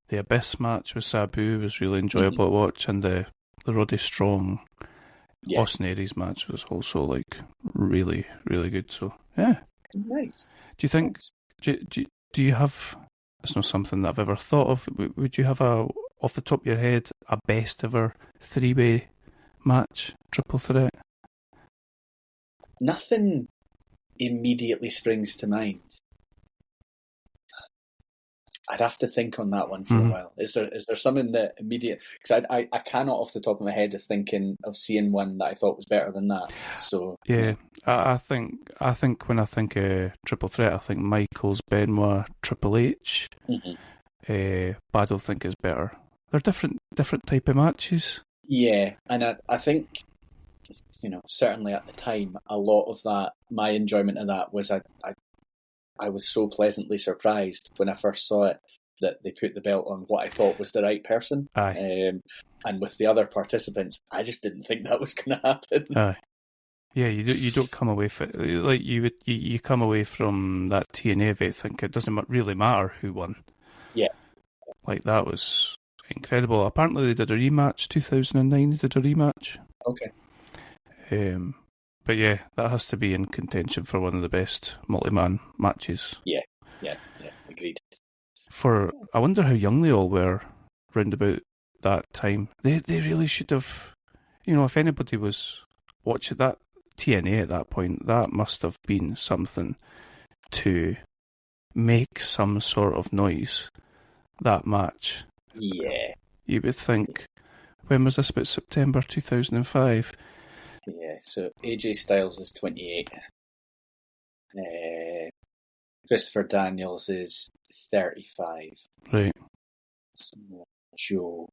the Abyss match with Sabu was really enjoyable to watch, and the Roddy Strong Austin Aries match was also like really, really good. So yeah, nice. Do you think? Do you have? It's not something that I've ever thought of. Would you have off the top of your head, a best ever 3-way match, triple threat? Nothing immediately springs to mind. I'd have to think on that one for a while. Is there something that immediate? Because I cannot off the top of my head of thinking of seeing one that I thought was better than that. So yeah, I think when I think triple threat, I think Michaels, Benoit, Triple H. But I don't think it's better. They're different type of matches. Yeah, and I think, certainly at the time, a lot of that, my enjoyment of that was I was so pleasantly surprised when I first saw it that they put the belt on what I thought was the right person. Aye. And with the other participants, I just didn't think that was going to happen. Aye. Yeah, you don't come away from like you come away from that TNA event thinking it doesn't really matter who won. Yeah, like that was incredible. Apparently they did a rematch 2009. They did a rematch. Okay. But yeah, that has to be in contention for one of the best multi-man matches. Yeah, agreed. I wonder how young they all were round about that time. They really should have, if anybody was watching that TNA at that point, that must have been something to make some sort of noise, that match. Yeah. You would think, when was this, about September 2005? Yeah, so AJ Styles is 28. Christopher Daniels is 35. Right. Samoa Joe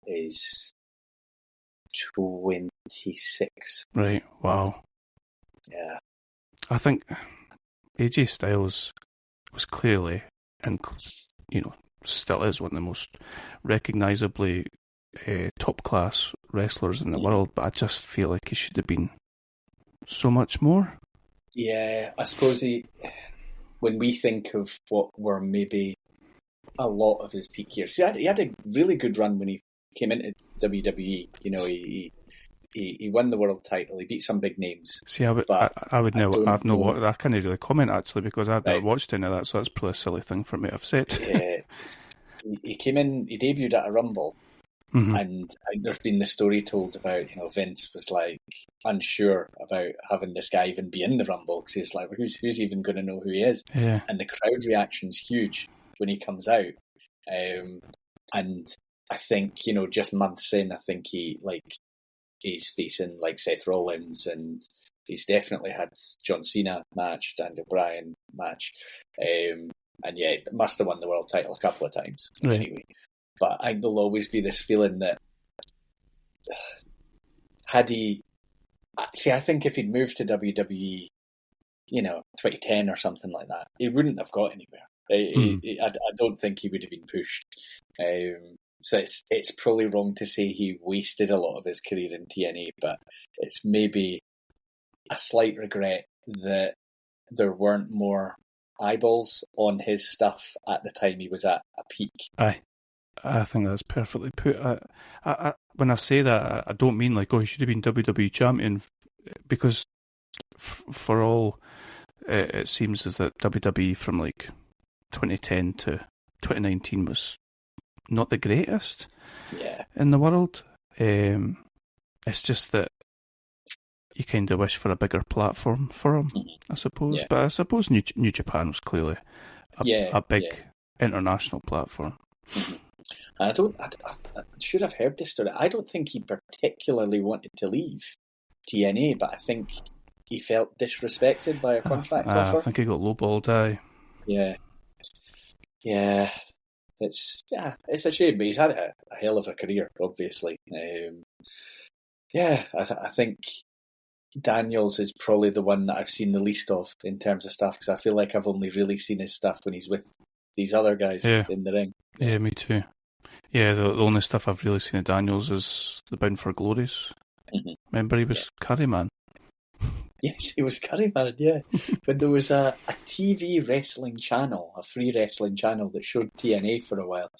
is 26. Right, wow. Yeah. I think AJ Styles was clearly, and still is, one of the most recognisably top-class wrestlers in the world, but I just feel like he should have been so much more. Yeah, I suppose when we think of what were maybe a lot of his peak years, he had a really good run when he came into WWE. He won the world title. He beat some big names. See, I can't really comment actually because I've never watched any of that, so that's probably a silly thing for me to have said. Yeah, he came in. He debuted at a Rumble. And there's been the story told about, Vince was like unsure about having this guy even be in the Rumble because he's like, who's even going to know who he is? Yeah. And the crowd reaction's huge when he comes out. And I think, just months in, I think he's facing like Seth Rollins, and he's definitely had John Cena match, Daniel Bryan match. And yeah, must have won the world title a couple of times. Right. Anyway. But I think there'll always be this feeling that I think if he'd moved to WWE, 2010 or something like that, he wouldn't have got anywhere. I don't think he would have been pushed. So it's probably wrong to say he wasted a lot of his career in TNA, but it's maybe a slight regret that there weren't more eyeballs on his stuff at the time he was at a peak. Aye. I think that's perfectly put. When I say that, I don't mean like, he should have been WWE champion, because for all it seems is that WWE from like 2010 to 2019 was not the greatest in the world. It's just that you kind of wish for a bigger platform for him, I suppose. Yeah. But I suppose New Japan was clearly a big international platform. I should have heard this story. I don't think he particularly wanted to leave TNA, but I think he felt disrespected by a contract offer. I think he got lowballed. Yeah. It's a shame, but he's had a hell of a career, obviously. I think Daniels is probably the one that I've seen the least of in terms of stuff, because I feel like I've only really seen his stuff when he's with these other guys in the ring. Yeah, me too. Yeah, the only stuff I've really seen of Daniels is the Bound for Glories. Mm-hmm. Remember, he was Curryman. Yes, he was Curryman, yeah. When there was a TV wrestling channel, a free wrestling channel that showed TNA for a while,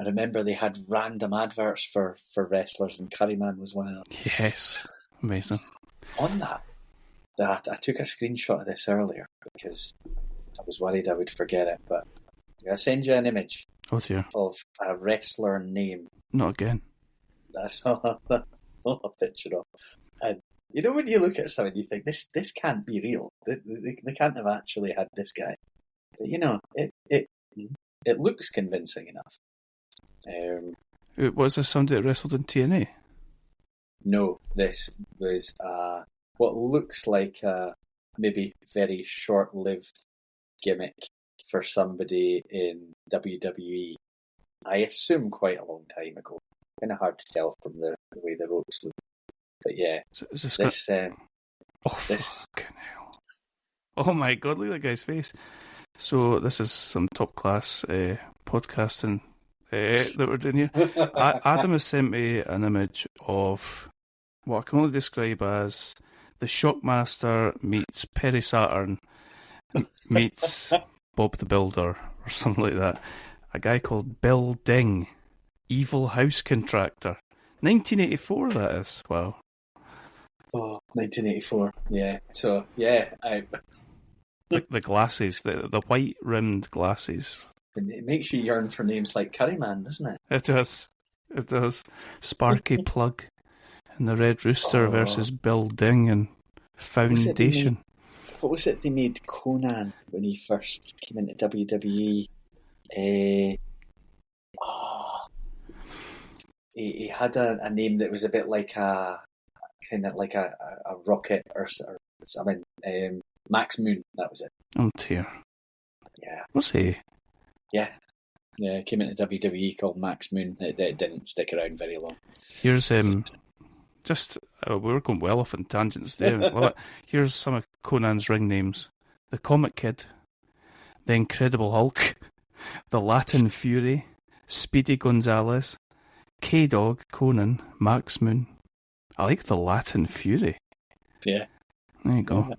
I remember they had random adverts for wrestlers, and Curryman was one of them. Yes, amazing. On that, I took a screenshot of this earlier because I was worried I would forget it, but I'm going to send you an image of a wrestler name. Not again. That's all a picture of. And you know when you look at something, you think, this can't be real. They can't have actually had this guy. But you know, it looks convincing enough. Was this somebody that wrestled in TNA? No, this was what looks like a maybe very short-lived gimmick for somebody in WWE. I assume quite a long time ago. Kind of hard to tell from the way the ropes look. But yeah, Is this fucking hell. Oh my god, look at that guy's face. So this is some top class podcasting that we're doing here. Adam has sent me an image of what I can only describe as the Shockmaster meets Perry Saturn meets Bob the Builder or something like that. A guy called Bill Ding, Evil House Contractor. 1984 that is. Wow. Oh, 1984. Yeah. So yeah, the glasses, the white rimmed glasses. It makes you yearn for names like Curryman, doesn't it? It does. It does. Sparky Plug and the Red Rooster versus Bill Ding and Foundation. What was it they made Conan when he first came into WWE? He had a name that was a bit like a kind of like a rocket or something. Max Moon, that was it. Oh dear. Yeah. Was he? Yeah. Yeah, came into WWE called Max Moon. It didn't stick around very long. Here's just we were going well off on tangents there. Here's some of Conan's ring names: the Comic Kid, the Incredible Hulk, the Latin Fury, Speedy Gonzalez, K-Dog, Conan, Max Moon. I like the Latin Fury. Yeah. There you go.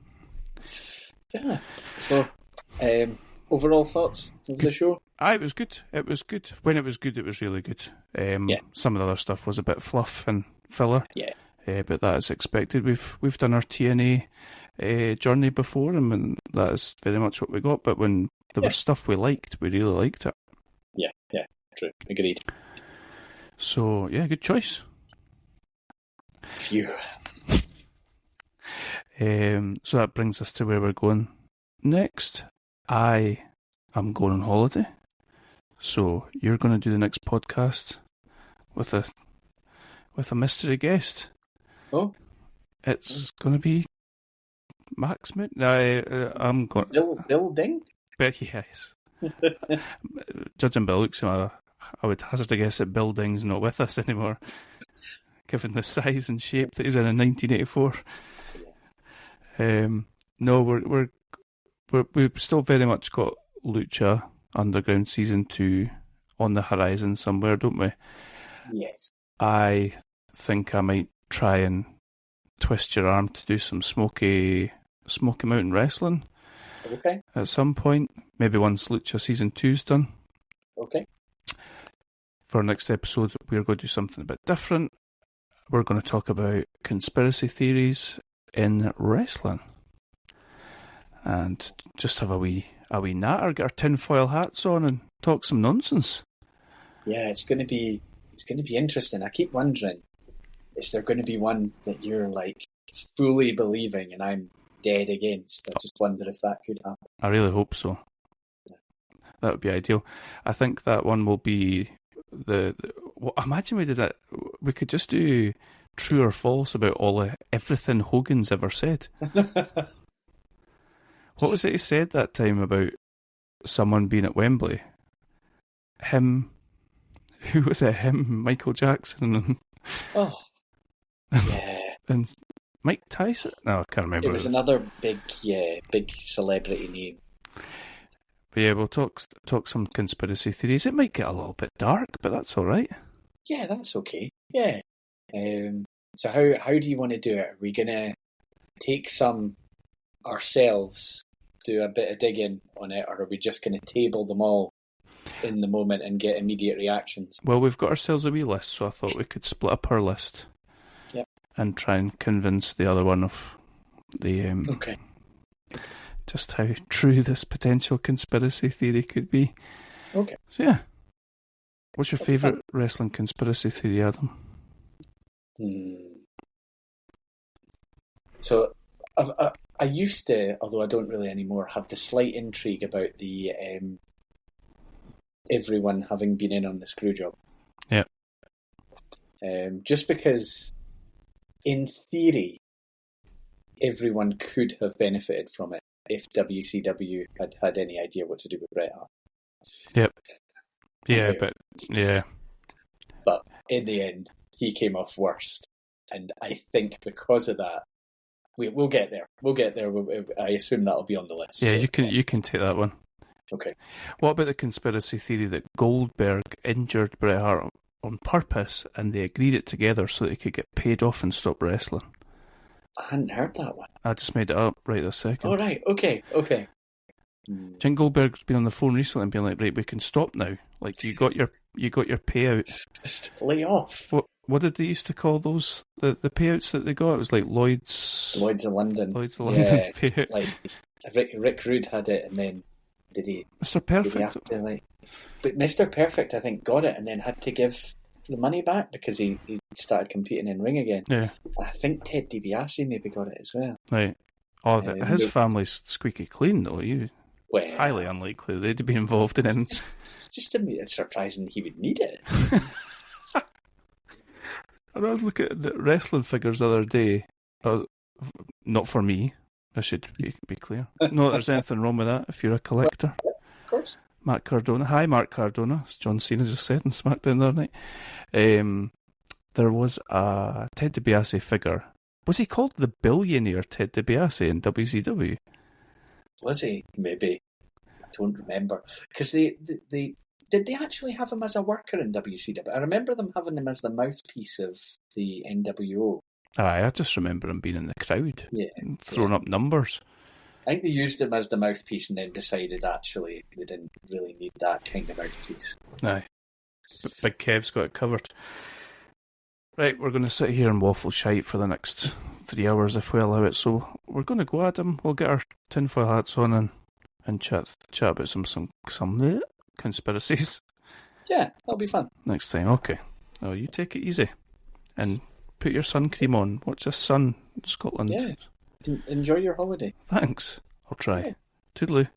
Yeah. So, overall thoughts of the show? It was good. It was good. When it was good, it was really good. Some of the other stuff was a bit fluff and filler. Yeah. But that is expected. We've done our TNA journey before, and that is very much what we got. But when there was stuff we liked, we really liked it. Yeah, true. Agreed. So, yeah, good choice. Phew. So that brings us to where we're going next. I am going on holiday. So you're going to do the next podcast with a mystery guest. Oh. It's going to be Max Moon. I'm going. Bill Ding? But yes. Judging by looks, I would hazard a guess that Bill Ding's not with us anymore, given the size and shape that he's in 1984. No, we've still very much got Lucha Underground Season 2 on the horizon somewhere, don't we? Yes. I think I might try and twist your arm to do some Smoky Mountain Wrestling. Okay. At some point, maybe once Lucha Season 2's done. Okay. For our next episode, we're going to do something a bit different. We're going to talk about conspiracy theories in wrestling. And just have a wee natter, get our tinfoil hats on and talk some nonsense. Yeah, it's going to be interesting. I keep wondering, is there going to be one that you're like fully believing and I'm dead against? I just wonder if that could happen. I really hope so. That would be ideal. I think that one will be imagine we did that. We could just do true or false about everything Hogan's ever said. What was it he said that time about someone being at Wembley? Who was it? Him, Michael Jackson. Oh, yeah. And Mike Tyson? No, I can't remember. It was another big celebrity name. But yeah, we'll talk some conspiracy theories. It might get a little bit dark, but that's all right. Yeah, that's okay. Yeah. So how do you want to do it? Are we gonna take some ourselves, do a bit of digging on it, or are we just gonna table them all in the moment and get immediate reactions? Well, we've got ourselves a wee list, so I thought we could split up our list. Yep. And try and convince the other one of the Okay. just how true this potential conspiracy theory could be. Okay. So yeah. What's your favourite wrestling conspiracy theory, Adam? So I used to, although I don't really anymore, have the slight intrigue about the everyone having been in on the screw job. Yeah. Just because, in theory, everyone could have benefited from it if WCW had had any idea what to do with Bret Hart. Yep. Yeah, But in the end, he came off worst. And I think because of that, we'll get there. We'll get there. I assume that'll be on the list. Yeah, so, you can take that one. Okay. What about the conspiracy theory that Goldberg injured Bret Hart on purpose and they agreed it together so that he could get paid off and stop wrestling? I hadn't heard that one. I just made it up right this second. Oh, right. Okay. Jim Goldberg's been on the phone recently and been like, right, we can stop now. Like, you got your payout. Just lay off. What did they used to call those? The payouts that they got? It was like Lloyd's of London payout. Like Rick Rude had it, and then did he? Mr. Perfect. Did he have to, but Mr. Perfect, I think, got it and then had to give the money back because he started competing in ring again. Yeah. I think Ted DiBiase maybe got it as well. Right. Oh, his family's squeaky clean though. Well, highly unlikely they'd be involved in it. Just surprising he would need it. I was looking at the wrestling figures the other day. Not for me, I should be clear. Not that there's anything wrong with that if you're a collector. Yeah, of course. Matt Cardona. Hi, Mark Cardona, as John Cena just said in SmackDown the other night. There was a Ted DiBiase figure. Was he called the billionaire Ted DiBiase in WCW? Was he? Maybe. I don't remember. Because did they actually have him as a worker in WCW? I remember them having him as the mouthpiece of the NWO. Aye, I just remember him being in the crowd, and throwing up numbers. I think they used him as the mouthpiece and then decided actually they didn't really need that kind of mouthpiece. Aye. But Big Kev's got it covered. Right, we're going to sit here and waffle shite for the next 3 hours if we allow it. So we're going to go, Adam. We'll get our tinfoil hats on and chat about some conspiracies. Yeah, that'll be fun. Next time, okay. Oh, you take it easy. And put your sun cream on. Watch the sun in Scotland. Yeah. Enjoy your holiday. Thanks. I'll try. Yeah. Toodaloo.